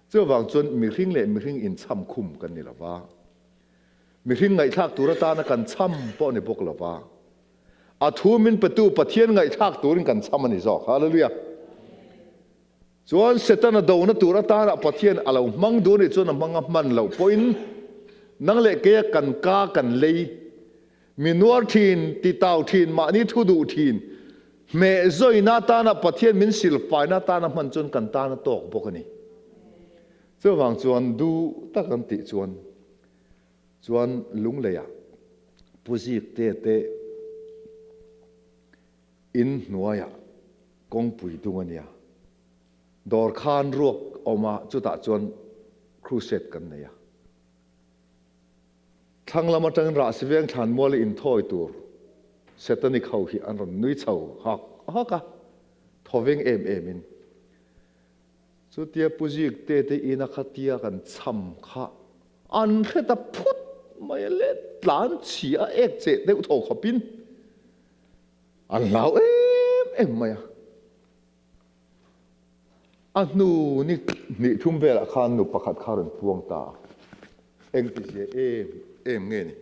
เจ้าวังจนมีริ่งเล่มีริ่งอินซ้ำคุมกันนี่ละว่า mi rin ngai thak tur ta na kan cham po ni bok lova a thu min patu pathian ngai thak turin kan cham ani zo hallelujah chuan setana do na tur ta na pathian alo mang do ni chuan mang man lo poin nang le ke kan ka kan lei minuar thin ti tau thin ma ni thu du thin me zoi na ta na pathian min sil pai na ta na man chun kan ta na tok bok ani chu wang chuan du ta kan ti chuan lung le ya puzik te in nuaya kong pui tung ania dor khan ruak oma chu ta chuan crusade kan ne ya thang lama tang ra siveng than mole in thoi tur setani khau hi an ron nui chau ha ka thoveng em in chu tia puzik te ina khatia kan cham kha an kheta phut mai le tlan chi a ek che de u tho khopin an lau em maya an nu ni thum bela khan nu pakhat kharon puang ta eng ti je em nge ni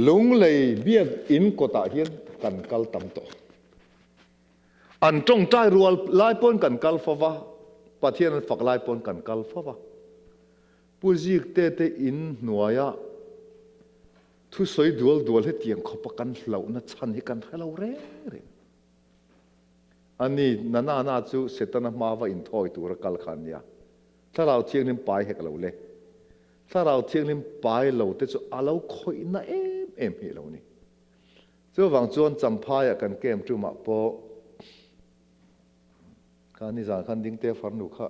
lung lei biak in kota hian kan kal tam to an tong tai rual lai pon kan kal fawa pathian an fak lai pon kan kal fawa puzik te in nuaya thu soi dual he tiang khopa kan hlo na chan hi kan hlo re ani nana chu setana mawa in thoi tur kal khan ya tharau thiang nim pai hek lo le tharau thiang nim pai lo te chu alo khoi na em hi lo ni chu wang chuan champhai a kan kem tu ma po kan ni zan khan ding te far nu kha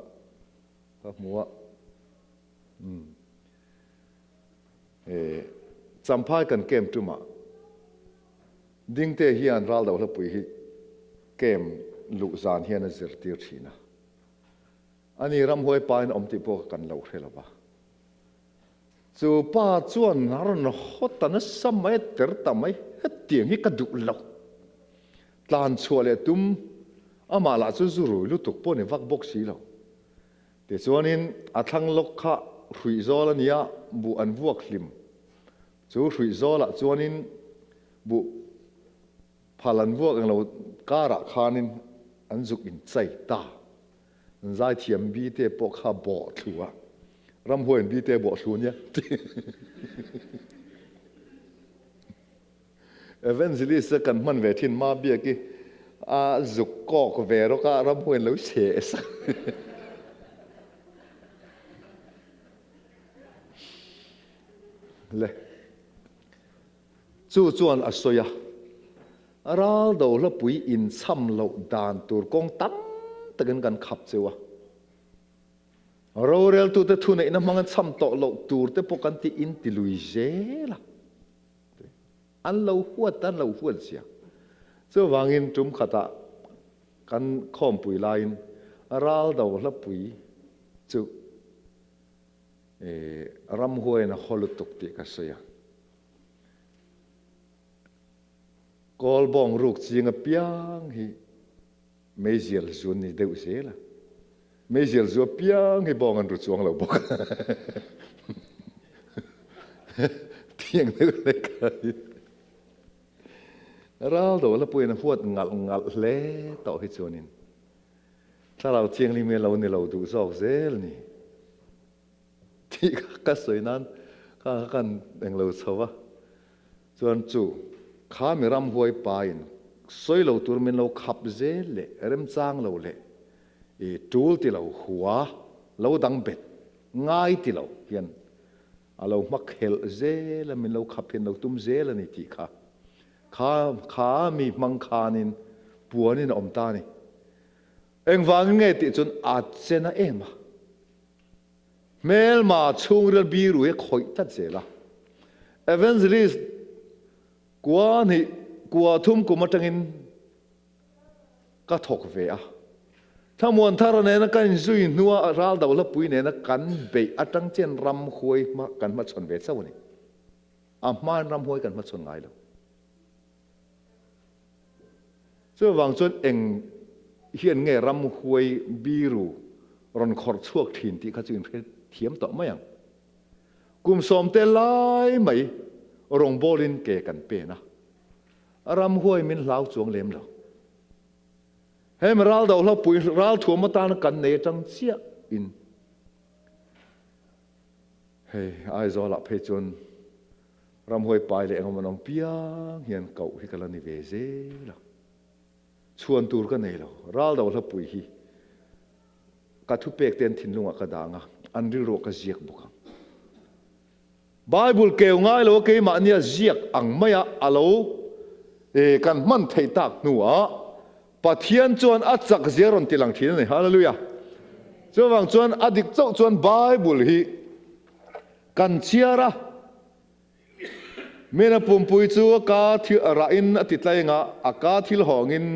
muwa champhai kan kem tu ma ding te hian ral do la pui hi kem lu zan hian a zir tir thina ani ram hoi pain om ti po kan lo thelaba chu pa chuan naron hotana samai ter tamai hetiang hi ka du lo tlan chuale tum ama la chu zuru lu tuk po ni vak bok si lo te chuanin a thlang lok kha hrui zol ania bu an vuak hlim chu hrui zola chuanin bu phalan vuak ang lo kara khanin an zuk in chai ta zai thiam bi te po kha bo thua ram hoin bi te bo thu nia evangelist kan man ve thin ma bia ki a zuk ko ko ve ro ka ram hoin lo che sa le chu chuan a soya ral do la pui in cham lo dan tur kong tam takan kan khap chewa ro rel tu te thu nei na mangan cham to lo tur te pokan ti in ti lui zela an lo huat sia chu wangin tum khata kan khom pui lain ral do la pui chu ram huai na holutuk ti ka soya kol bong ruk chinga piang hi mezial zun ni deu zela mezial zo piang hi bong an ru chuang lo bok tiang deu le kai ral do la puina huat ngal le to hi chuanin tharau thiang li me lo ni lo du zok zel ni ti ka soinan ka kan eng lo chawa chuan chu kha mi ram huai pain soi lo tur min lo khap zel le rem chang lo le e tul ti lo huwa lo dang bet ngai ti lo hian alo mak hel zel min lo khap hin lo tum zel ani ti kha mi mang khanin puanin om ta ni eng wang nge ti chun a chena ema mel ma chung rel bi ru e khoi ta zela evangelist kwa thum kuma tangin ka thok ve a thamon thar ne na kan zui nuwa ral daw la pui ne na kan be atang chen ram khoi ma kan ma chon ve chawni a man ram hoi kan ma chon ngai lo chu wang chon eng hian nge ram khoi biru ron khor chuak thin ti kha chin thiam to mai ang kum som te lai mai rong bolin ke kan pe na ram huai min lau chuang lem lo hem ral do lo pui ral thu ma ta na kan ne chang chia in hey ai zo la phe chun ram huai pai le ngom nong piang hian kau hi kala ni ve ze lo chuan tur ka nei lo ral do lo pui hi ka thu pek ten thin lunga ka danga an ri ro ka ziak buka Bible kêu ngai lo ke ma nia ziak ang maya alo kan man thei tak nuwa pathian chuan a chak zeron tilang thin nei hallelujah chuwang chuan adik chau chuan Bible hi kan chiara mena pumpui chu ka thil ra in atitlainga aka thil hongin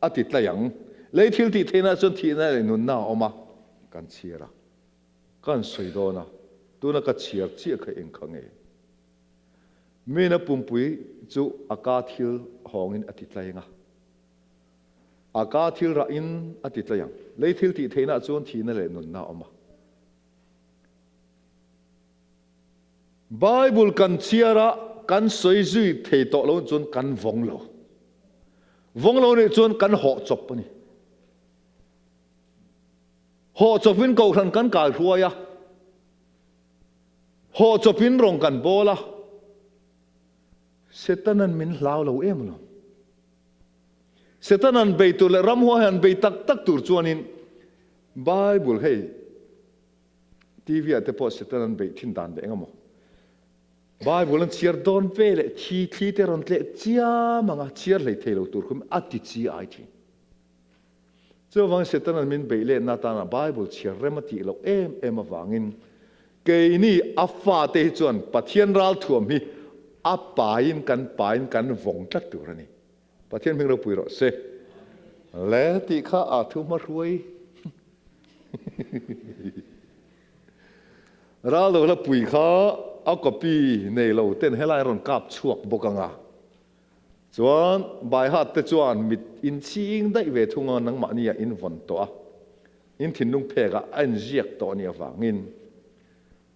atitlayang leithil ti theina chuan thina le nun na oma kan chiara kan soidona tuna ka chiar chi kha eng khange mena pumpui chu aka thil hongin atitlainga aka thil ra in atitlayang leithil ti theina chuan thina le nun na oma Bible kan chiara kan soi zui thei to lo chun kan vong lo ni chun kan ho chop pani ho chopin ko khan kan kal huaya ho chopin rong kan bola setanan min lau lo em lo setanan beitu le ram ho han bei tak tak tur chuanin Bible hey TV ate po setanan bei thin dan de engamo Bible an chiar don pele thi te ron tle chia manga chiar lei thelo tur khum ati chi ai thi chawang setan an min beile na ta na Bible chiar remati lo em awangin ke ni afa te chuan pathian ral thuam hi apain kan vong tat tur ani pathian ming ro pui ro se le ti kha a thu ma ruai ral lo la pui khaเอากปีในเราเต้นให้ไล่รอนกับชวกบกังอ่ะจวนใบหัดแต่จวนมิดอินชิงได้เวทุงนังมานี่อินวันตัวอินถิ่นนุ่งเพกะอันเรียกตัวเนี่ยฟังอิน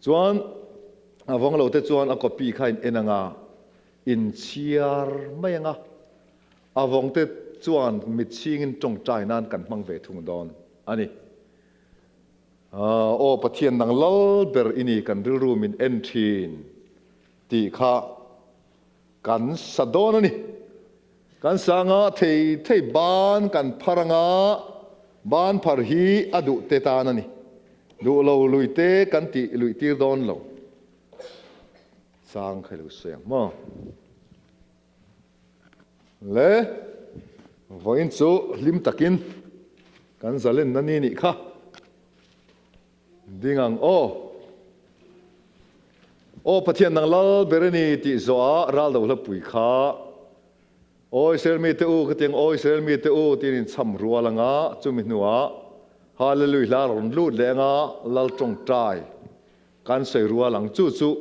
จวนวังเราแต่จวนเอากปีใครเอ็นงาอินเชียร์ไม่ยังอ่ะวังแต่จวนมิดชิงจงใจนั่นกันมังเวทุงดอนอันนี้โอ้ประเทศนังลเบอร์อินีกันรูมินเอ็นทีนตีข้ากันสะดอนนี่กันสังอาเทบ้านกันพารังอาบ้านพาร์ฮีอดุเตตานนี่ดูเราลุยเตกันตีลุยตีดอนเราสร้างใครรู้เสียงมั้งเล่วันจูลิมตักินกันจะเล่นนั่นนี่ค่ะดิ่งโอ้ประเทศนังลาเบรนีติโซอารัลดาวลปุยข้าโอ้อิสราเอลมีเตอูก็เตียงโอ้อิสราเอลมีเตอูที่นี่ซ้ำรัวละงะจุมิหนัวฮาเลลูยาลอนลูดเลงะลลจงใจการใส่รัวหลังจู่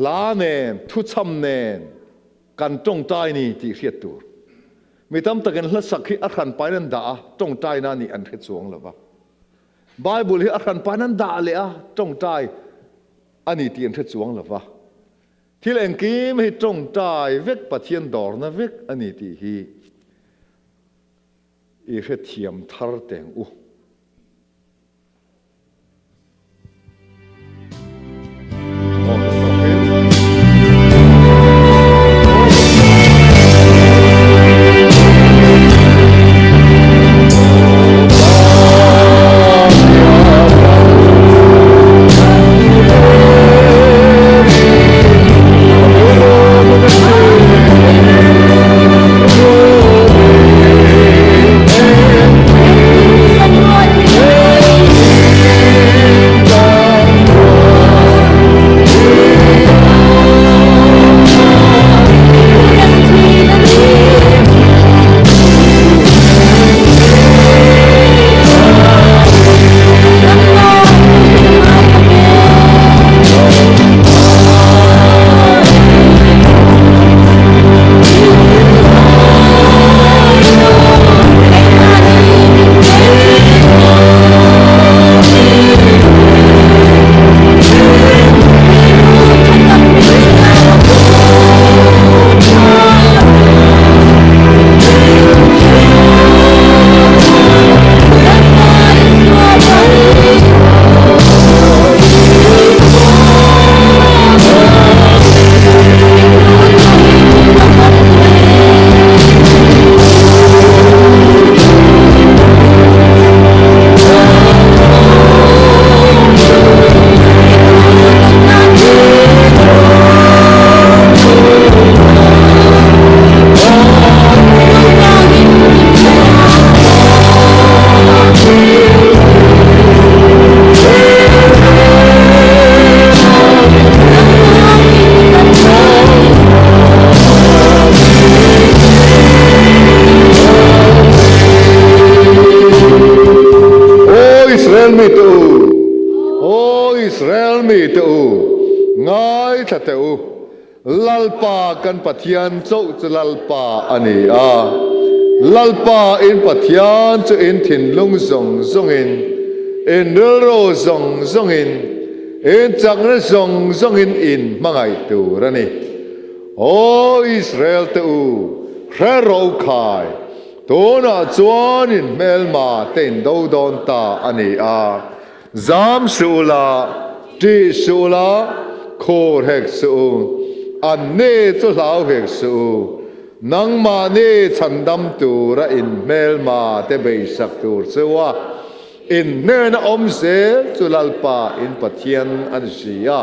ลาเนนทุซ้ำเนนการจงใจนี่ที่เสียตัวมีตั้มตะกันละสักที่อัดขันไปนั่นด่าจงใจนั่นนี่อันเทศวงหรือเปล่าBible hi akan panan da le a tong tai ani tian the chuang lawa thil eng kim hi tong tai vek pathian dor na vek ani ti hi I he thiam thar teng u lalpa kan pathian chau chu lalpa ani a lalpa in pathian chu in thin lung zong zong in ro zong zong in chang na zong zong in mangai tu rani o Israel te u khero khai to na chuan in melma ten do don ta ani a zam sula ti sula khor hek su an ne chu lau hek su nang ma ne chandam tu ra in melma te be sak tur sewa in ne na om se chu lalpa in pathian an sia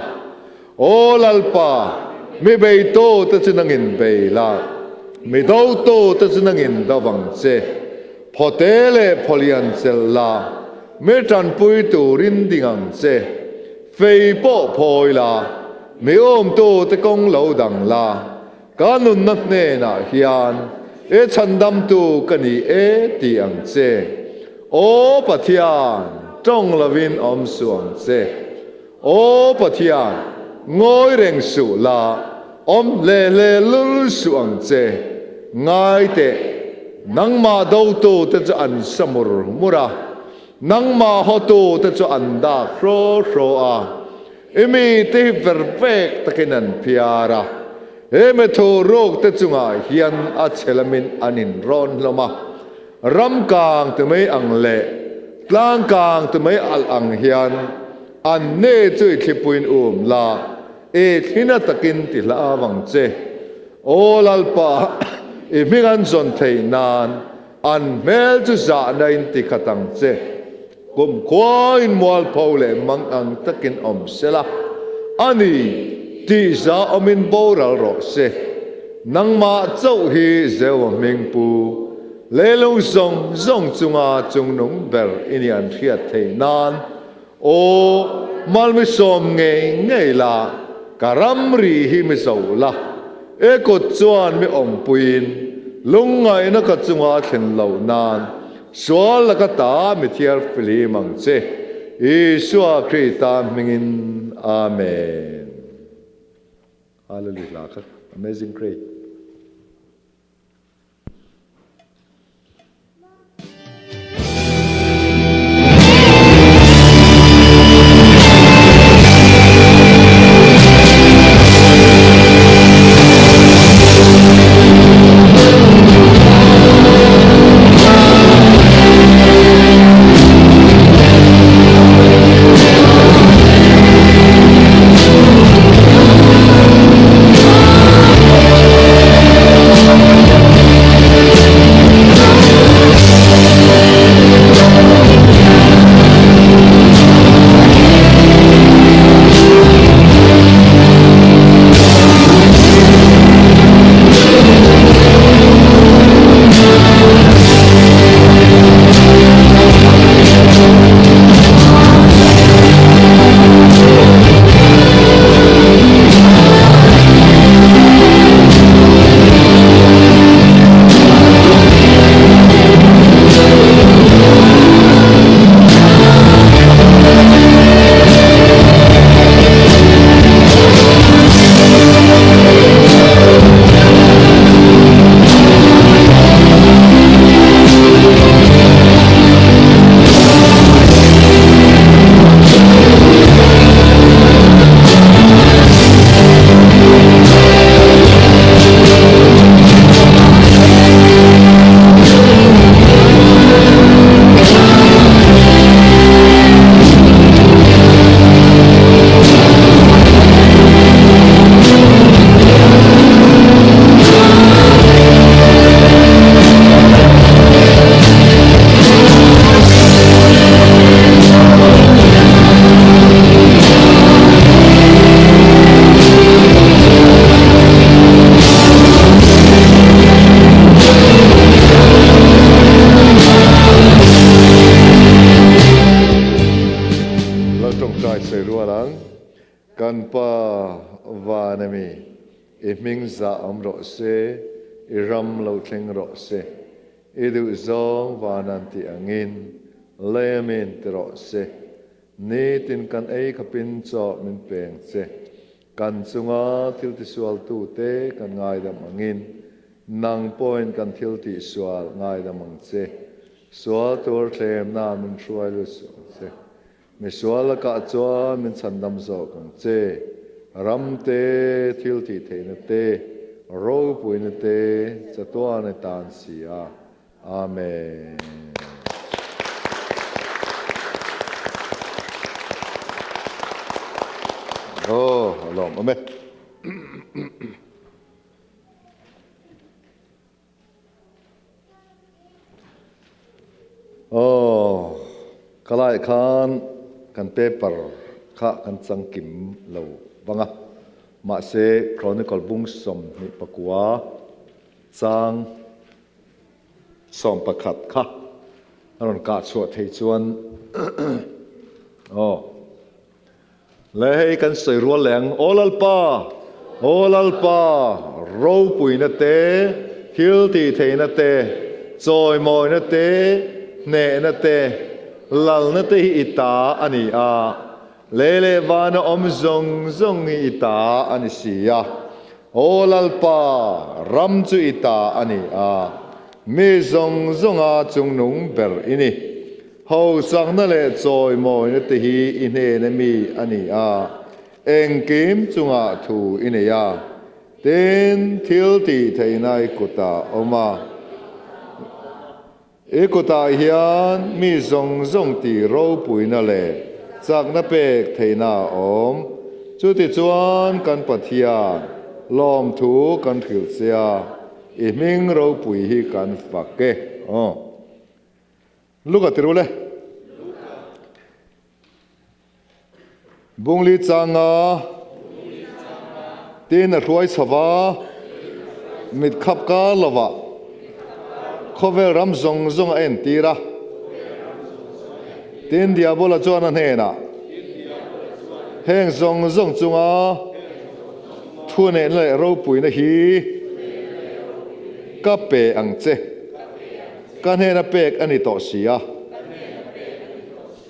o lalpa mi be to te chinang in be la mi do to te chinang in da wang che photele pholian chel la me tran pui tu rin dingang che fei po phoi la mi ôm tu te kong lo dang la ka nun nat ne na hian e chandam tu kani e ti ang che o pathian trong lavin om suang che o pathian ngoi reng su la om le le lul suang che ngai te nang ma do tu te cha an samur mura nang ma ho tu te cha an da khro khro a emi te perfect takinan piara eme tho rok te chunga hian a chelamin anin ron loma ram kang te mai ang le tlang kang te mai al ang hian an ne chui thlipuin la e thina takin ti la awang che o lalpa e mingan zon thei nan an mel chu za na in ti khatang che kum khoin mual phole mang ang takin om sela ani ti za omin boral ro se nang ma chau hi zewa mingpu lelong zong zong chunga chungnung ber inian thiat thei nan o malmi som nge la karam ri hi mi zo la e ko chuan mi om puin lungai na ka chunga thlen lo nan sual la ka ta mi thiar fili mang che Isua Krita mingin amen. Hallelujah. Amazing great. kan pa vanami iming za amro se iram lo tling ro se idu zong vananti angin lemin tro se ni tin kan ei khapin cho min peng se kan chunga thil ti sual tu te kan ngai dam angin nang point kan thil ti sual ngai dam ang che sual tur thlem na min hruai lu su che mi sual ka chua min chandam zo kang che ram te thil ti theina te ro puina te chatwa na tan sia amen. Lòng amen. Kalai khan kan paper kha kan changkim lo wanga ma se chronicle bung som ni pakua chang som pakhat kha aron ka chuat thei chuan lei kan soi rual leng olalpa ro pui na te thil ti thei na te choi moi na te ne na te lal na te ita ani a lele vana om zong ita ani sia olalpa ram chu ita ani a mi zong a chung nung ber ini hầu sang na le choi moi na te hi ine na mi ani a eng kim chunga thu ine ya ten thil ti thei nai kuta oma ekota hian mi zong ti ro pui na le chak na pek thei na om chu ti chuan kan pathian lom thu kan thil sia i ming ro pui hi kan fake Luka tirule. Bungli changa tin ruai sawa mit khap ka lova khovel ram zong en tira tin diabola chuan an hena heng zong chunga thune le ro pui na hi ka pe ang che kan hena pek ani to sia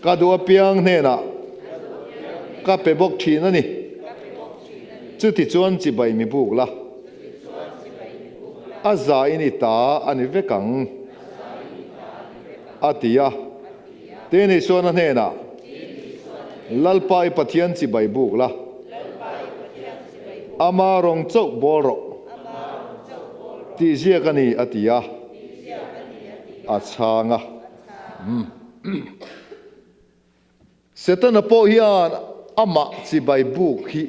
ka du apiang hena ka pe bok thi na ni chu ti chuan chi bai mi buk la aza ini ta ani vekang atia teni suan an hena lalpai pathian chi bai buk la ama rong chok boro ti zia kani atia achanga setana po hian ama chi bai buk hi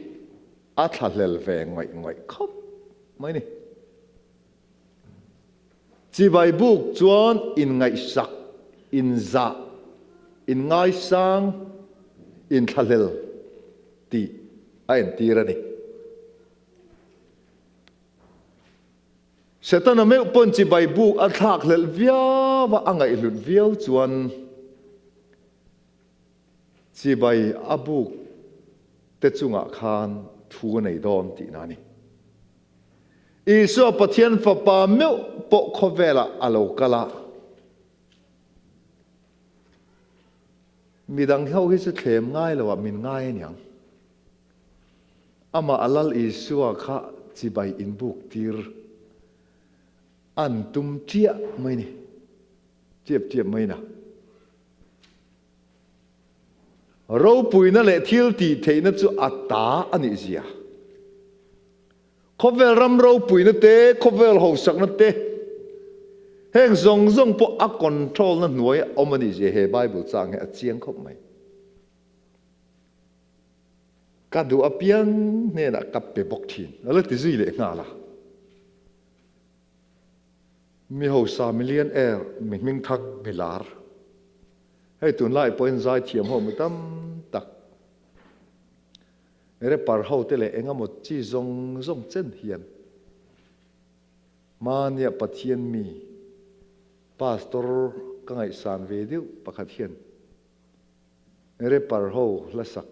athalel ve ngoi khop mai ni chi bai buk chuan in ngai sak in za in ngai sang in thalel ti ain tirani setana me pon chi bai buk athak lel via wa angai lut viau chuan chi bai abuk te chunga khan thu nei don ti nani isu pathian fa pa me po khovela alo kala midang hau hi se thlem ngai lawa min ngai nyang ama alal isu kha chi bai in buk tir an tum tia mai ni tiap mai na ro pui na le thil ti theina chu ata ani zia khovel ram ro pui na te khovel ho sak na te heng zong po a control na nuai omani je he bible chang he a chiang khop mai ka du apiang ne na kap pe bok thin ala ti zui le nga la mi ho sa million air mi ming thak bilar hei tun lai point zai thiam ho mi tam tak ere par ho te le enga mo chi zong chen hian mania pathian mi pastor ka ngai san ve diu pakhat hian ere par ho la sak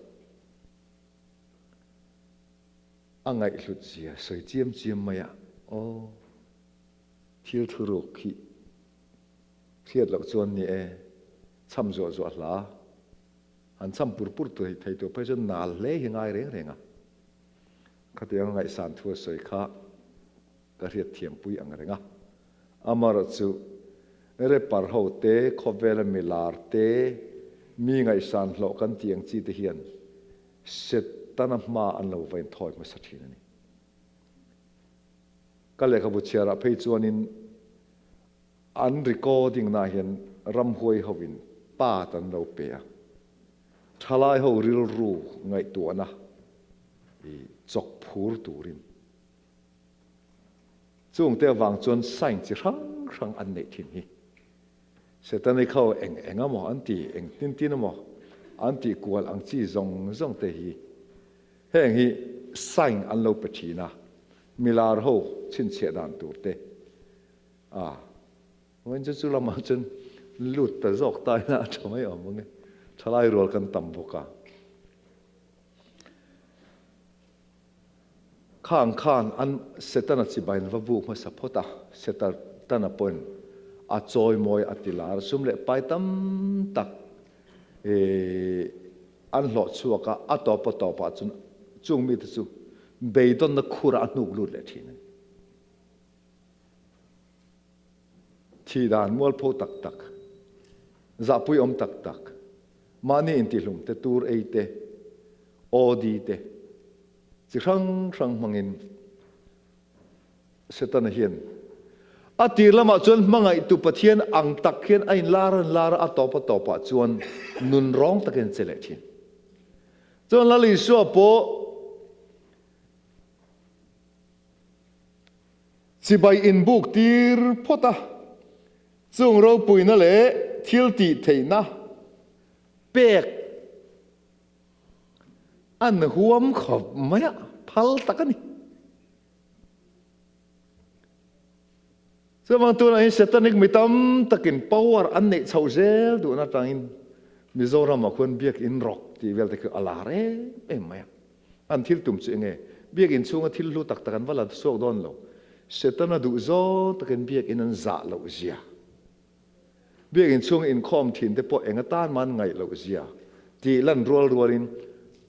angai hlut zia soi chiam maya o thil thuru khi thiat lo chuan ni e cham zo la an cham pur tu thei to pe jon nal le hi ngai renga khát tiếng ngày sản thua soi khá cái hiện thiểm bụi ang renga amar chu re par ho te khovel milar te mi ngày sản lo kan tiang chi te hian set tanam ma an lo vain thoi ma sathi ni ka le khabu chiara phei chuanin an recording na hian ram huai hovin pa tan lo pe a thalai ho ril ru ngai tu na i chok phur turin chung te wang chuan sain chi rang rang an nei thin hi setani khau eng engamo anti eng tin tin mo anti kual ang chi zong zong te hi heng hi sain an lo pachina milar ho chin che dan tur te wen chu lama chen lut ta zok tai na thomai om nge thalai rol kan tam boka khang khan an setana chi bain va bu ma sapota setana pon a choi moi atilar sumle pai tam tak an lo chuaka atopa chun chung mi chu beidon na khura nuk lut le thin thi dan mol pho tak tak za pui om tak tak mani in ti hlum te tur eite odi te chi rang mangin setana hian ati lama chuan mangai tu pathian ang tak hian ain lar atopa chuan nun rong taken chele thin chuan lali so po chi bai in buk tir phota chung ro puina le thil ti theina pek an huam khop maya phal takani semang tu nai satanic mitam takin power an nei chho zel du na tangin mizoram khon biak in rock ti vel te alare maya an thil tum chu nge biak in chunga thil lu tak takan wala sok don lo setana du zo takin biak in an za lo zia biak in chung in khom thin te po enga tan man ngai lo zia ti lan rualin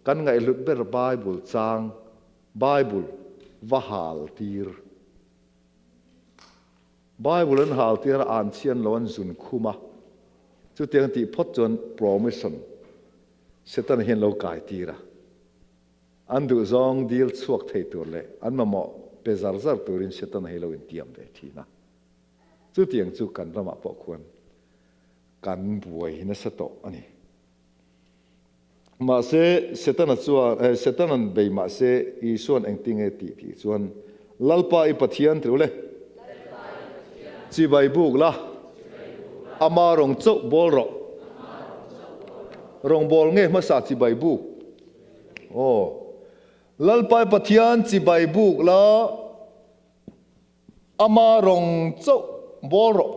kan ngai lut ber bible chang bible wahal tir bible an hal tir an chian lon zun khuma chu tiang ti phot chon promotion setan hen lo kai tira an du zong dil chuak thei tur le an ma mo pezar zar turin setan helo in tiam ve thina chu tiang chu kan rama po khon kan buai na sato ani ma se setana chuan setanan be ma se I suan engting e ti chuan lalpa I pathian trule chi bai buk la ama rong chok bol ro rong bol nge ma sa chi bai buk lalpa pathian chi bai buk la ama rong chok bol ro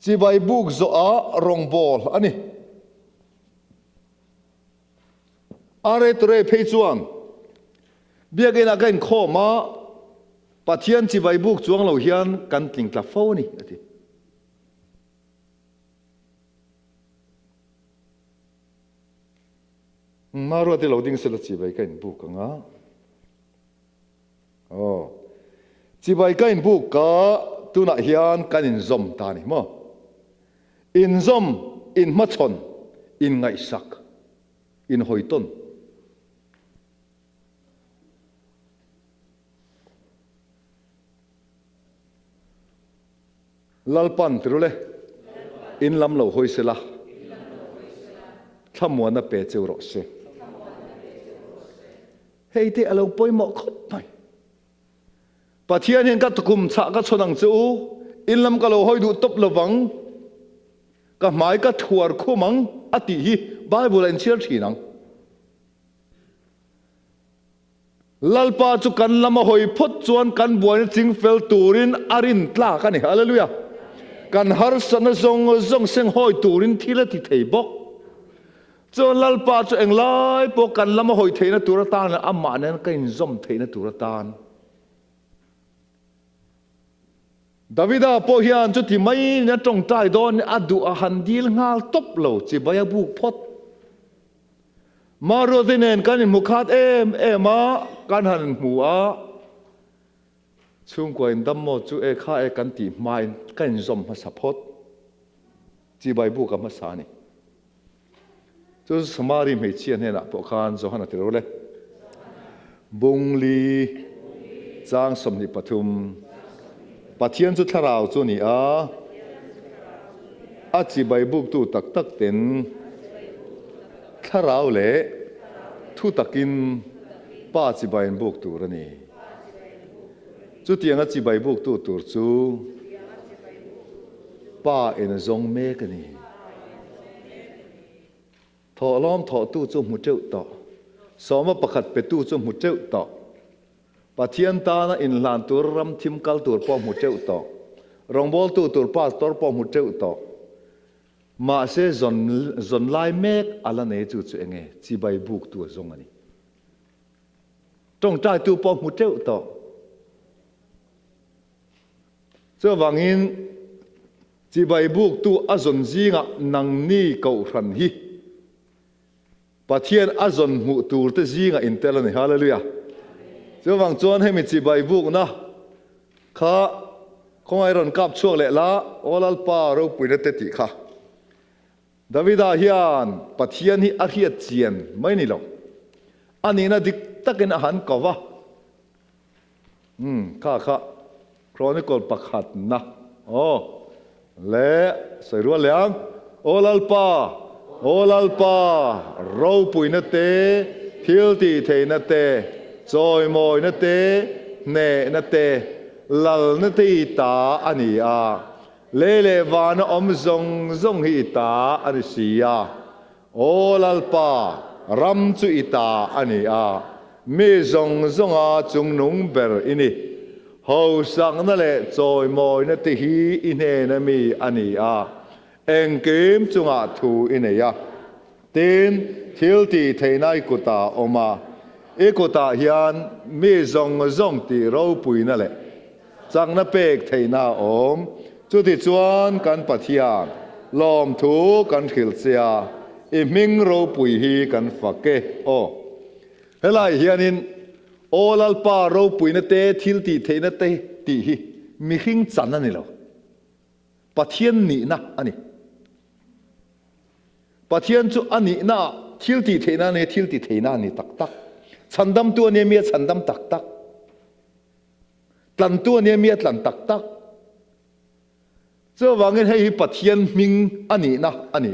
chi bai buk zo a rong bol ani are tore phei chuang biagin a kan kho ma pathian chi bai buk chuang lo hian kan tling tla fo ni ati maro te lo ding sela chi bai kan buk anga chi bai kan buk ka tuna hian kan in zom ta ni mo in zom in ma chon in ngai sak in hoiton lalpan trule in lam lo hoi sela thamwana pe cheu se hei te alo poi mo khop mai pathian hen ka tukum cha ka chonang chu in lam ka lo hoi du top lawang ka mai ka thuar khumang ati hi bible en chir thinang lalpa chu kan lama hoi phot chuan kan buan ching fel turin arin tla kan hallelujah kan har sana zong seng hoi turin thila ti thei bok chuan lalpa chu englai po kan lama hoi theina turatan amma nen kain zom theina turatan Davida po hian chu ti mai na tong tai don adu a handil ngal top lo chi baya buk phot มาโรติเนนกันมุขดมากันหันหัวช่วงกว่าอินดัมโมจูข้ากันตีไม่กันจอมมาสะพดจีใบบุกับมาสานี่จูสมาริไม่เชียนเนี่ยนะพวกข้านจะหันติรู้เลยบุงลีจางสมนิปทุมปัจเจียนจุดทาราวจูนี่จีใบบุกตูตักตักเต็นทาราวเล่ทุตักินป้าจีใบบุกตูรนี่จุดยังจีใบบุกตูตูจูป้าเอ็นจงเมกันนี่ถอล้อมถอตู้จมหัวเจ้าต่อสมประคัดไปตู้จมหัวเจ้าต่อปะเทียนตานะอินลานตัวรำทิมกัลตัวป้อมหัวเจ้าต่อรองบอลตัวป้าตัวป้อมหัวเจ้าต่อมาเสจนลายเมฆอะไรเนี่ยจู่ๆเองจีใบบุกตัวจงอันนี้จงใจตัวป้อมหัวเจ้าต่อเจ้าวังอินจีใบบุกตัวอจนจีงะนังนี่เก่าขันฮีปะเทียนอจนหูตูร์ตจีงะอินเตลนี่ฮาเลลูยาเจ้าวังจวนให้มีจีใบบุกนะข้าคงไอรอนกับช่วงเละละโอลัลปาเราปุยเนตติค่ะดาวิดาฮิอันปะเทียนฮีอาเฮียเจียนไม่นี่หรอกอันนี้นะดิกตักกินอาหารกว่าข้าครอนิกอลประคัดนะโอ้และใส่รัวเหลียงโอลัลปาเราปุยนเตทิลตีเทนเตจอยมอยนเตเนนเตลลนเตตาอันนี้เลวานอมซงฮิตาอันนี้สิโอลัลปารำจุอิตาอันนี้มีซงจุงนุงเบอร์อินี่how sang na le choi moi na ti hi ine na mi ani eng kim chunga thu ine ya tin thil ti theinai kuta oma kuta hian mi zong ti ro pui na le chang na pek theina chu ti chuan kan pathian lom thu kan khil chia ming ro pui hi kan fake helai hianinโอลัลปาเราปุยนเตทิลตีเทนเตตีฮีมีหิงจันนั่นนี่เหรอปะเทียนนี่นะอันนี้ปะเทียนจุอันนี้นะทิลตีเทน่าเนี่ยทิลตีเทน่านี่ตักฉันดำตัวเนี่ยมีฉันดำตักตันตัวเนี่ยมีตันตักเจ้าว่าเงินให้ปะเทียนมิงอันนี้นะอันนี้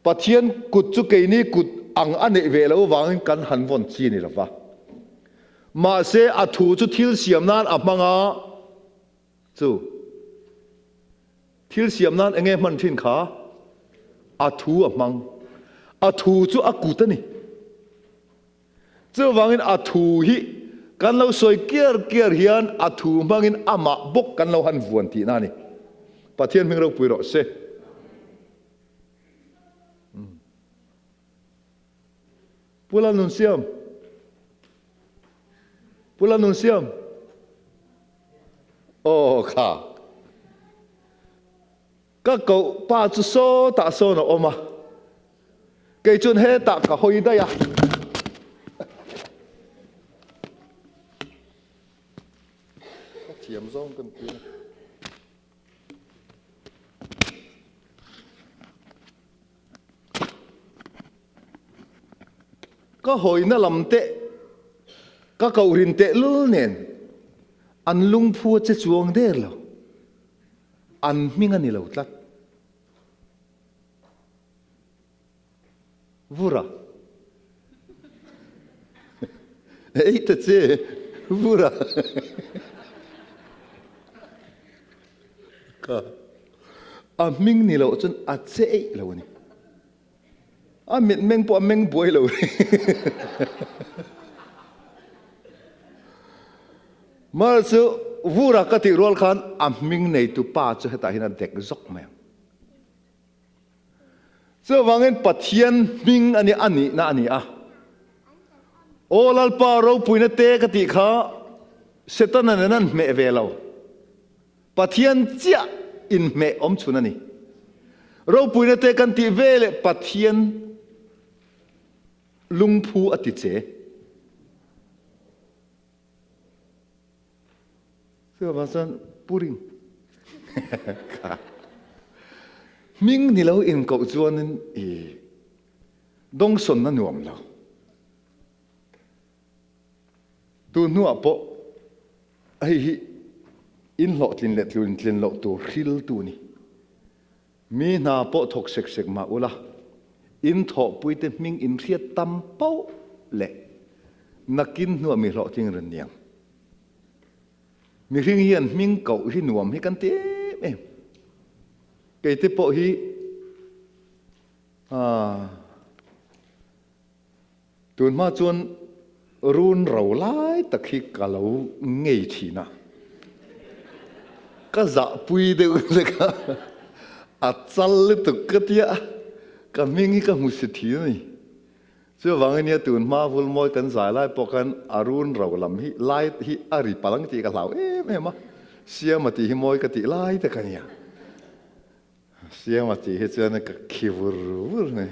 ปะเทียนกุดจุเกนี่กุดอังอันนี้เวลาว่าเงินกันหันวนจีนี่หรอวะมาเสอถูจุทิลเสียมนั้นอับมังจู่ทิลเสียมนั้นเองมันทิ้งขาอถูอับมังอถูจุอากุตนี่เจ้าวังอินอถูฮิกันเราสวยเกียร์เฮียนอถูมังอินอามาบกกันเราหันวนทีนั่นนี่ปะเทียนมิงเราปุยรอเสปุลานุนเซียมPula nunsiam. Ka. Ka kau pa chu so ta so no oma. Kei chun he ta ka hoi da ya. Ka thiam zong kan pi. Ka hoi na lam teก็เขารินเตลุเนี่ยอันลุงพูดจะจวงเดอร์แล้วอันมิงันนี่เราตัดวูระเฮ้ยแต่เจ้วูระก็อันมิงนี่เราจนอัดเจ้เราเนี่ยอันเมงปอเมงบวยเรามาสู่วูรักติรัวขันอัมมิงในตุป้าจะให้ตาหินันเด็กจอกแมวเจ้าวังเงินปัทเทียนมิงอันนี้นะอันนี้โอลัลปาเราปุยนเตกติข้าเสตันนั่นเมเวลาปัทเทียนเจ้าอินเมอมชุนันนี่เราปุยนเตกันติเวลปัทเทียน ลุงพูอติเจเสื้อผ้าสันปูริงมิงนี่เราเองก็จวนนั้นดงสนนั่นหน่วมเราตัวนัวปะไอ้อินหลอกลินเล็ดลินหลอกตัวริลตัวนี้มีนาปะทกเสกมาอุละอินทอปุยเตมิงอินเรียตัมเป้าเละนักกินนัวมีหลอกทิ้งเรนเนียงมีริงเฮียนมิงเก่าที่หน่วมให้กันเต้เอ็มเกิดที่ปะฮีตัวมาจวนรุนเราไล่ตะคิกกะเราเงยทีนะก็จะปุยเดียวเลยก็อัดซัลเลยตุกเตียก็มิงก็มุสทีนี่เชื่อว่าเงี้ยตัวมาฟุลมอยกันสายไล่ปกันอารุนเราลำฮิไล่ฮิอาริปลังตีกับเราไม่มาเสียมาตีฮิมอยกติไล่แต่กันเนี่ยเสียมาตีฮิเจนก็คิวรูเนี่ย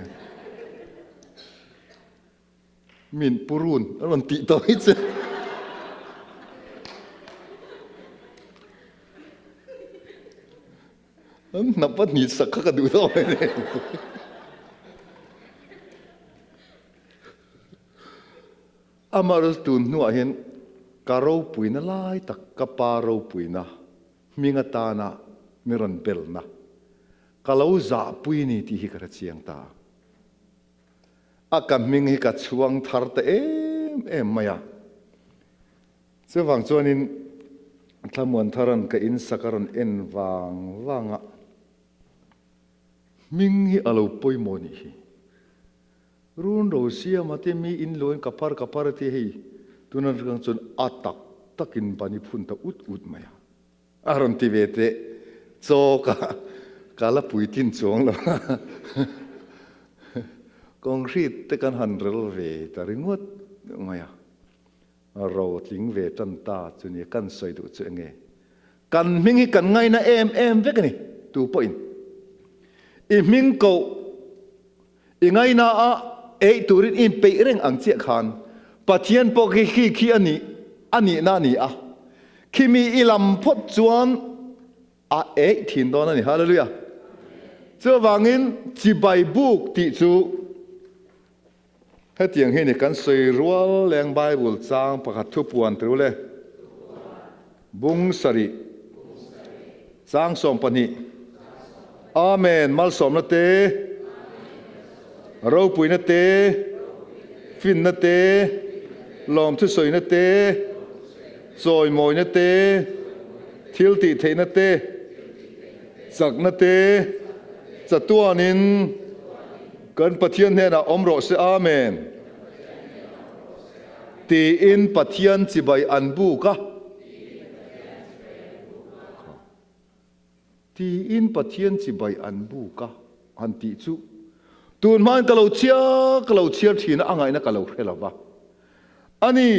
มินปูรุนแล้วมันติดต่อฮิเจนับว่าหนีสักก็ดูต่อไปเลยอามารุสตุนนัวเห็นการูปุยน่าไล่ตักกปารูปุยนะมิงตานะมิรันเบลนะกาลาวจ่าปุยนี่ที่ฮิกระเชียงตาอาการมิงฮิกัดช่วงทาร์ตมายาเสื่อวังจวนินถ้ามวนทารันกับอินสักการันเอ็นวังอ่ะมิงฮิอาลูปุยโมนี่ฮิรุนโรเซียมาเตมีอินโลนกับพาร์ที่ฮิตุนันกังจนอัตักตักินปานิพุนตาอุดมายาอารมณ์ที่เวทโจกาลปุยตินจงแล้วกองรีดแต่กันหันเรลเวแต่ริงวดมายาเราทิ้งเวทันตาจนยังกันใส่ดูเจงเงกันมิงฮิกันไงนะเอ็มเวกันนี่ตัวปอินอีมิงโกอีไงนะตุรินอินเปเร่งอังเจียขันปะเทียนปกขี้อันนี้นั่นนี่ขี้มีอิลำพดจวนถิ่นตอนนั้นนี่ฮาเลลูยาเจ้าวังอินจีใบบุกติจูให้เตียงให้ในกันสวยรัวแรงใบบุลจางประคัดทุบวันตัวเลยบุงสริจางสมปนิอาเมนมัลสมนาเตเราปุยนาเตฟินนาเตลอมทุสวยนาเตซอยมอยนาเตทิลติเทนาเตสักนาเตจัตัวนินกันปะเทียนเฮนะอมโรเสอาเมนตีอินปะเทียนจิบายอันบุกะตีอินปะเทียนจิบายอันบุกะอันติจูตูนมันกะเราเชียทีนะอ่างไงนะกะเราเฮลาวะอันนี้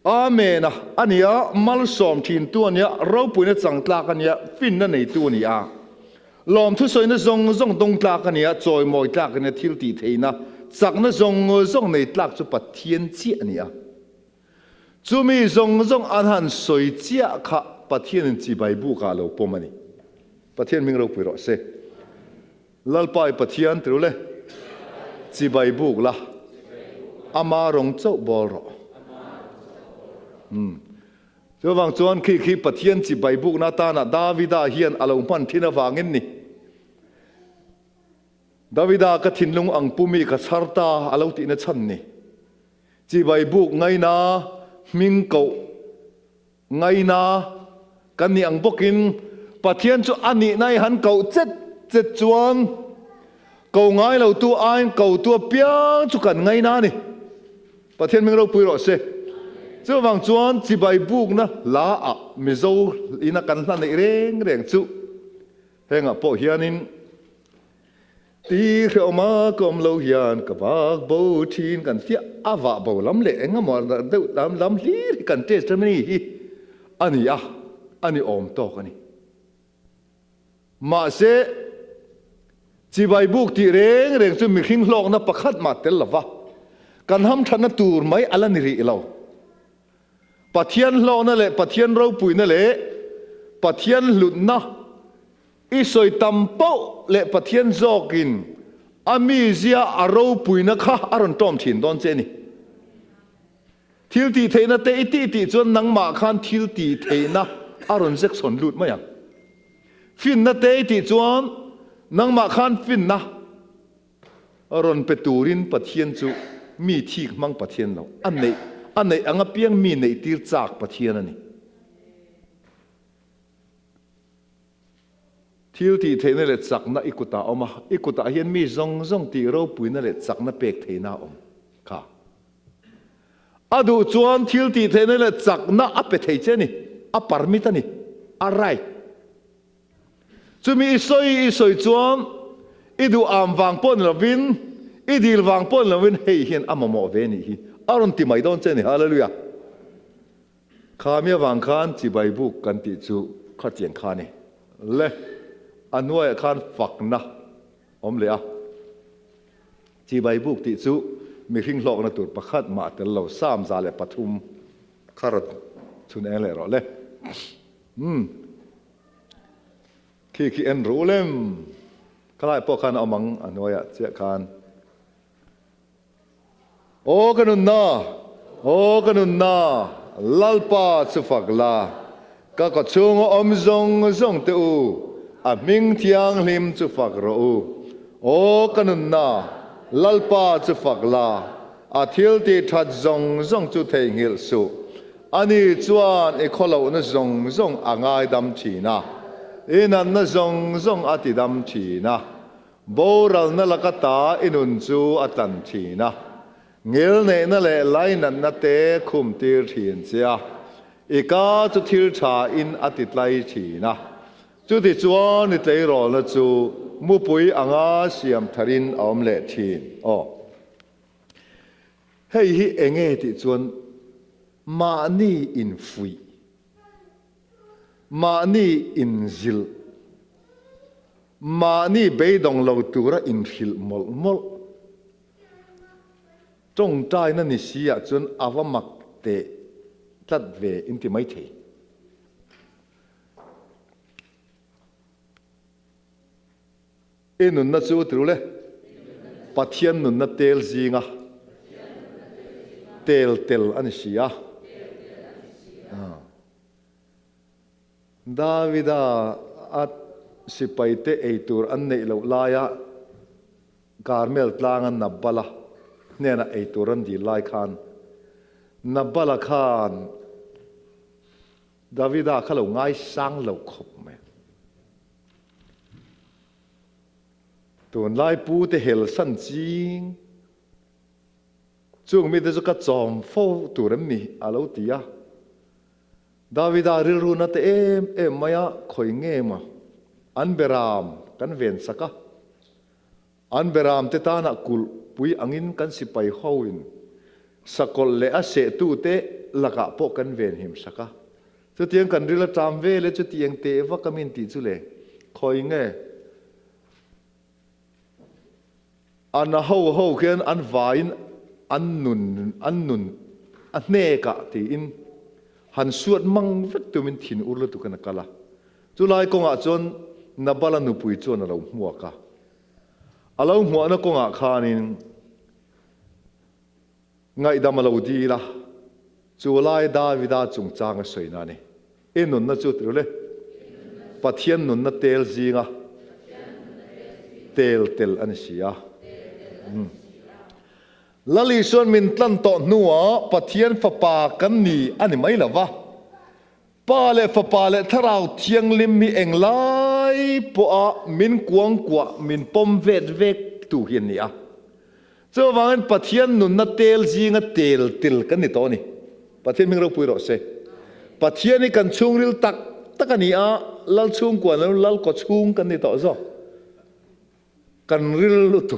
อาเมนนะอันนี้มัลสอมทีนตัวเนี้ยเราปุยนะจังตลากันเนี้ยฟินนั่นในตัวนี้ลอมทุสอยนะจงตรงตลากันเนี้ยจอยมอยตลากันเนี้ยทิลตีเทนะจักนะจงในตลาจุปัดเทียนเจียนี่จูมีจงอันหันสวยเจียขะปัดเทียนจีใบบุกาเราปมมันนี่ปัดเทียนมิงเราปุยรอเซลัลปายปะเทียนตัวเลยจีใบบุกละอามารงเจ้าบอรเจ้าวังจวนขี้ปะเทียนจีใบบุกนาตานะดาวิดาเฮียนอาลงมันที่นาวางินนี่ดาวิดากทินลุงอังปุมีกับชาร์ตาอาลงตินชันนี่จีใบบุกไงนะมิงเกาไงนะกันนี่อังบกินปะเทียนจุอันนี้ในหันเกาเจ็ดจวนเกาไงเราตัวอันเกาตัวเปียจุกันไงนะนี่ปะเทียนมิงเราปุยรอเสเจ้าวังจวนจีใบบุกนะลามิโซอินักกันนั่นเร่งจุเฮงปะเฮียนินตีเขียวมากรมเราเฮียนกับบักบูทีนกันเสียอาวะบูลำเละงะหมอเดือดลำลีกันเจสต์นี่อันนี้อมโตกันนี่มาเสจีใบบุกที่เร่งจุมีขิงลองนะประคัดมาเตลละวะ kan ham thana tur mai alan ri lo pathian lo na le pathian ro pui na le pathian lut na i soi tampo le pathian zokin ami zia aro pui na kha aron tom thin don che ni thil ti theina te iti ti chon nang ma khan thil ti theina aron zek son lut ma yang fin na te ti chuan nang ma khan fin na aron peturin pathian chu mi thik mang pathian lo an nei anga piang mi nei tir chak pathian ani thil ti theina le chak na ikuta hian mi zong ti ro puina le chak na pek theina om kha adu chuan thil ti theina le chak na ape thei che ni a parmit ani a rai chumi isoi chuan idu am wang pon lovin idil wang pon lovin hei hian amamo ve ni hi aron ti mai don che ni hallelujah khamia wang khan chi bai bu kan ti chu kha chiang kha ni le anwai khan fak na om le a chi bai bu ti chu mi hring hlok na tur pakhat ma tel lo sam za le pathum kharat chun ele ro le khi en rulem kalai po khan amang anwaya che khan o kanun na lalpa chu fakla ka ko chung om zong te u a ming thiang hlim chu fak ro u o kanun na lalpa chu fakla a thil ti that zong chu thei ngil su ani chuan e kholo na zong angai dam thina inan na zong ati dam thina boral na lakata inun chu atan thina ngil ne na le lainan na te khum tir thin chia ika chu thil tha in ati tlai thina chu ti chuan ni tlei ro na chu mu pui anga siam tharin om le thin hei hi enge ti chuan ma ni in fui ma ni in zil ma ni beidong lo tura in hil mol trong trai na ni sia chuan awamak te tat ve in ti mai thei enun na chu trule pathian nun na tel zinga tel ani sia Davida at sipaite eitur an nei lo laya Carmel tlangan nabala nena eituran di lai khan nabala khan Davida khalo ngai sang lo khop me tun lai pu te hel san jing chung mi te ka chom fo turam mi alo tia Davida rilru na te em maya khoi nge ma an beram kan ven saka an beram te ta na kul pui angin kan sipai hoin sakol le a se tu te laka po kan ven him saka chu tiang kan rila tam ve le chu tiang te wa kamin ti chu le khoi nge an ho khian an vain an nun an ne ka ti in han suat mang vet tu min thin urla tu kana kala chulai konga chon nabala nu pui chon alo hmuwa ka alo hmuwa na konga khanin ngai damalo di la chulai Davida chung changa soina ni enun na chu trule pathian nun na tel zinga tel an sia lali son min tlan to nuwa pathian fapa kan ni ani mai lawa pa le fapa le tharau thiang lim mi englai po a min kuang kwa min pom vet vek tu hian ni a cho wangan pathian nun na tel zinga tel kan ni to ni pathian ming ro pui ro se pathian ni kan chung ril tak takani a lal chung kwa lal ko chung kan ni to zo kan ril lu tu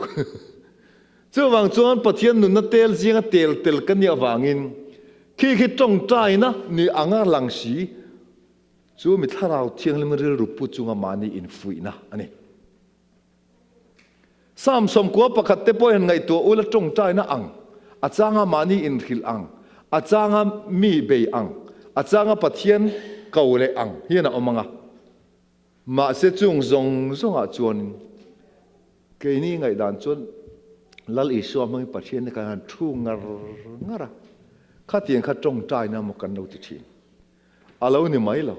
chu wang chuan pathian nun na tel zinga tel kan ni awangin khi tong trai na ni anga langsi chu mi tharau thianglim ril rupu chunga mani in fuina ani sam som ko pakhat te po hen ngai to ula tong trai na ang achanga mani in khil ang achanga mi be ang achanga pathian kaule ang hiana omanga ma se chung zong zonga chuan ke ni ngai dan chuan lal i so mai pathian ka han thu ngara kha tiang kha tong tai na mo kan lo ti thin alo ni mai lo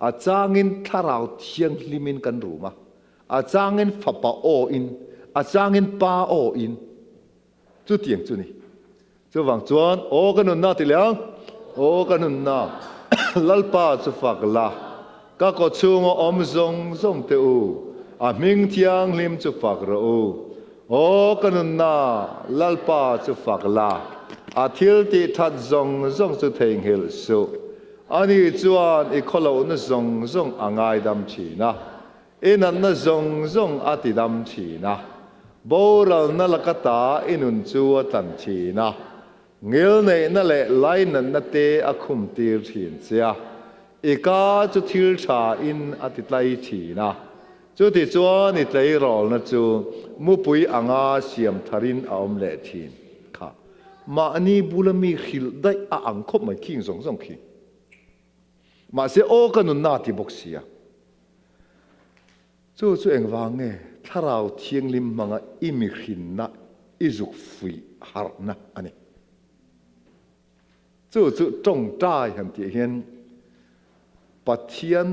achangin tharau thiang limin kan ruma achangin phapa o in achangin pa o in chu tiang chu ni chu wang chuan o kanun na ti liang o kanun na lalpa chu fak la ka ko chung om zong zong te u a ming thiang lim chu fak ro u o kanun na lalpa chu fak la a thil ti that zong zong chu theng hil su ani chuan i kholo na zong zong angai dam chi na inan na zong zong ati dam chi na boral na lakata inun chu tan chi na ngil nei na le lai nan na te a khum tir thin sia ika chu thil tha in ati tlai thi na chu ti chuan i tlai rol na chu mu pui anga siam tharin a om le thin kha ma ani bulami khil dai a ang khop mai king zong zong khi ma se o kanun na ti bok sia chu eng wang nge tharau thiang lim manga imi khin na izuk fui har na ani chu tong tai han ti hian pathian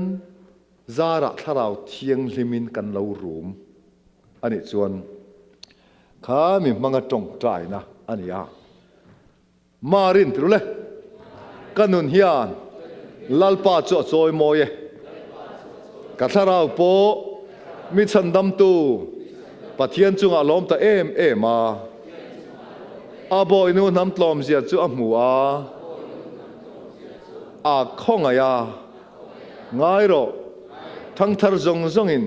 zara tharau thiang limin kan lo rum ani chuan kha mi manga tong tai na ani a marin trule kanun hian lalpa cho choi moye ka tharau po mi chandam tu pathian chunga lom ta em a aboy nu nam tlom zia chu a mu a khong aya ngai ro thang thar zong zong in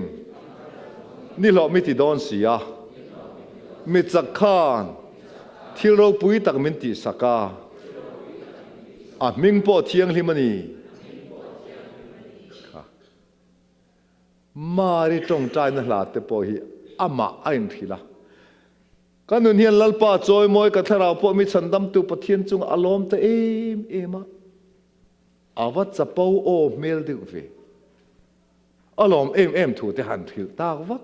ni lo mi ti don sia mi chak khan thil ro pui tak min ti saka a ming po thiang hlimani mari tong trai na hla te po hi ama ain thila kanun hian lalpa choi moi ka tharau po mi chandam tu pathian chung alom ta ema awat chapo o mel de ve alom em thu te han thil ta wat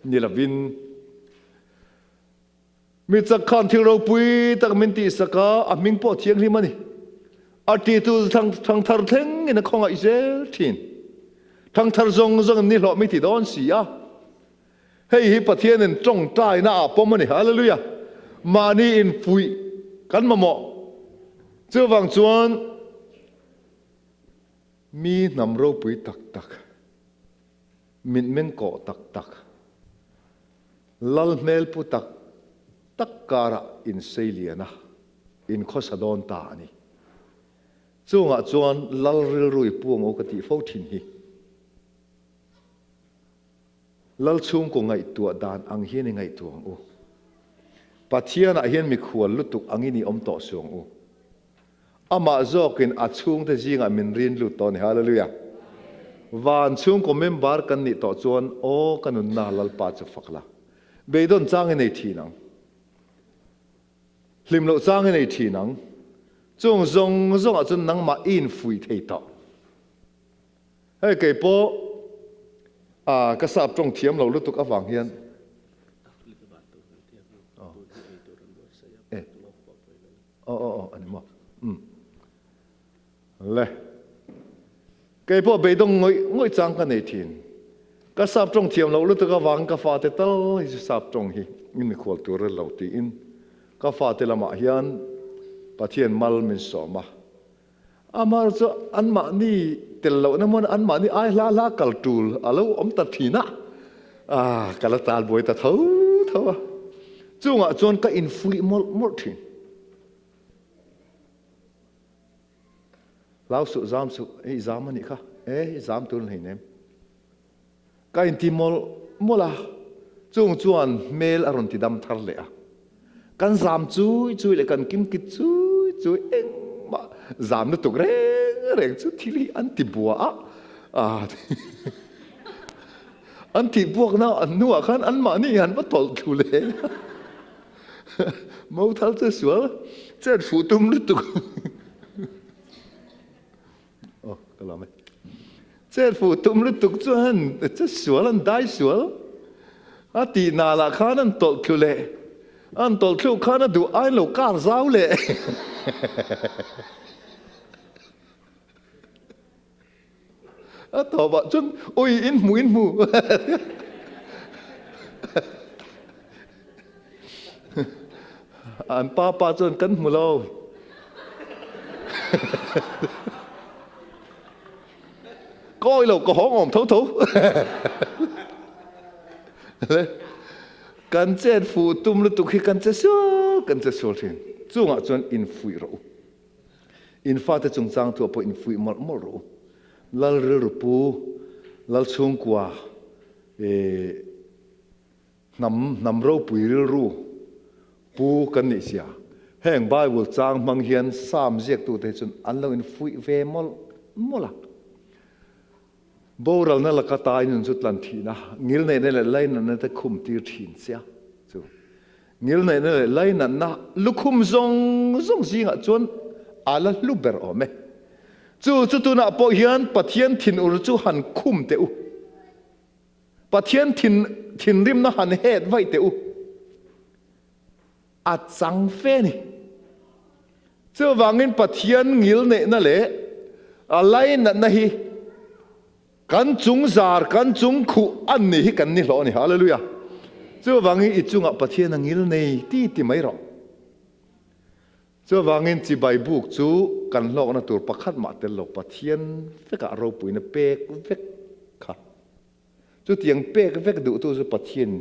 nilavin mi chak khan thil ro pui tak min ti saka a ming po thiang hi mani ati tu thang thar theng in a khonga isel thin thang thar zong zong ni lo mi ti don sia hei hi pathian in tong tai na po mani hallelujah mani in fui kan ma mo chu wang chuan mi nam ro pui tak tak min men ko tak tak lal mel pu tak tak kara in seiliana in khosadon ta ani chunga chuan lal ril rui puang o ka ti fo thin hi lal chung ko ngai tua dan ang hian ngai tuang u pathian a hian mi khual lutuk angini om to song u ama zokin a chung te jinga min rin lu ton hallelujah van chung ko member kan ni to chuan o kanun na lal pa chu fakla beidon chang nei thi nang hlim lo chang nei thi nang chung zong a chun nang ma in fui thei to hei ke po ka sap trong thiam lo lutuk awang hian ani mo le ke po beidong ngoi chang ka nei thin ka sap trong thiam lo lutuk awang ka fa te tal hi sap trong hi in khol tur lo ti in ka fa te lama hian pathian mal min soma amar cho anma ni tel lo na mon anma ni ai la kal tul alo om ta thina kala tal boi ta tho chunga chon ka in fui mol thin lao su zam su zam ani kha zam tul nei nem ka in ti mola chung chuan mel aron ti dam thar le a kan zam chui le kan kim kit chui eng ma zam na tuk reng chu thili an ti bua an ti buak na an nuwa khan an ma ni han ba tol thu le mau thal che sual che fu tum lu tu oh cái làm che fu tum lu tu chuan che sual an dai sual a ti na la khan an tol khu le an tol khu khan du ai lo kar zau le a to ba chun oi in mu an pa chun kan mu lo coi lâu có hóng ồm thấu thấu cần chết phụ tum lu tu khi cần chết số thiên chung à chuan in phui ro in fa te chung chang thu po in phui mal mal ro lal ru pu lal chung kwa nam ro pui ru pu kan ni sia heng bible chang mang hian sam jek tu te chun an lo in phui ve mol mola boral na la ka tai nun chu tlan thi na ngil nei ne le lai na te khum tir thin sia chu ngil nei ne le lai na lukhum zong zinga chuan ala luber ome chu tu na po hian pathian thin ur chu han khum te u pathian thin rim na han het vai te u a chang fe ni chu wangin pathian ngil nei na le a lai na hi kan chung zar kan chung khu an ni hi kan ni lo ni hallelujah chu wangi I chunga pathian angil nei ti mai ro chu wangin chi bai buk chu kan lo na tur pakhat ma tel lo pathian veka ro puina pek vek kha chu tiang pek vek du tu chu pathian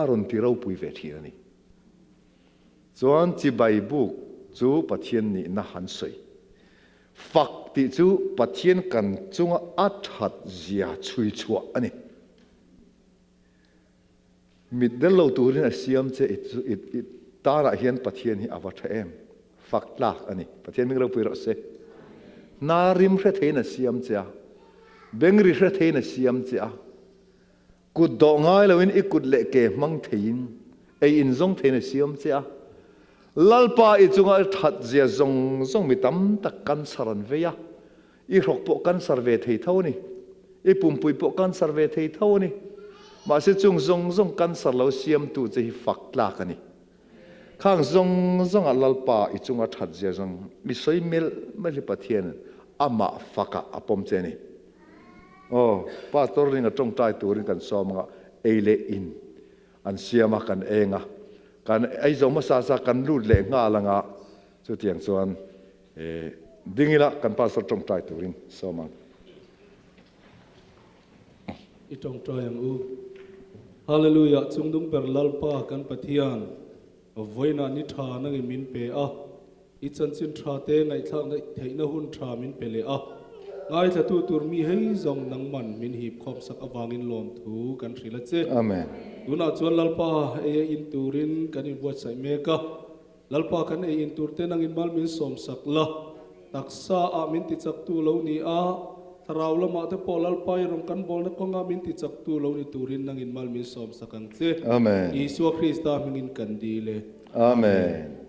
aron ti ro pui ve thi ani chuan chi bai buk chu pathian ni na han soi phật ti chu pathian kan chunga athat zia chui chua ani mit del lo turin asiam che it ta ra hian pathian hi awatha em phật lak ani pathian ming ro pui ro se na rim hre thein asiam cha bengri hre thein asiam cha ku do ngai lo in ikut le ke mang thein ei in zong thein asiam cha lalpa I chunga that zia zong mi tam tak kan saran veya I rok po kan sarve thei thau ni I pumpui po kan sarve thei thau ni ma se chung zong kan sar lo siam tu che hi fak la ka ni khang zong a lalpa I chunga that zia zong mi soi mel ma li pathian ama faka apom che ni oh pa tor ringa tong tai turin kan somanga eile in an siama kan enga kan ai zo ma sa kan lut le nga langa chu tiang chuan dingila kan pastor tong tai turin somang I tong tai ang u hallelujah chungdung per lalpa kan pathian voina ni tha na ngi min pe a I chan chin tha te ngai thang ngai theina hun tha min pe le a ngai tha tu tur mi hei zong nang man min hip khom sak awangin lom thu kan thrila che amen tuna chuan lalpa in turin kan in buat sai meka lalpa kan in turte nang in mal min som sak la taksa a min ti chak tu lo ni a tharau lama te po lalpa rong kan bol na ko nga min ti chak tu lo ni turin nang in mal min som sakang che amen Isu Krista mingin kan dile amen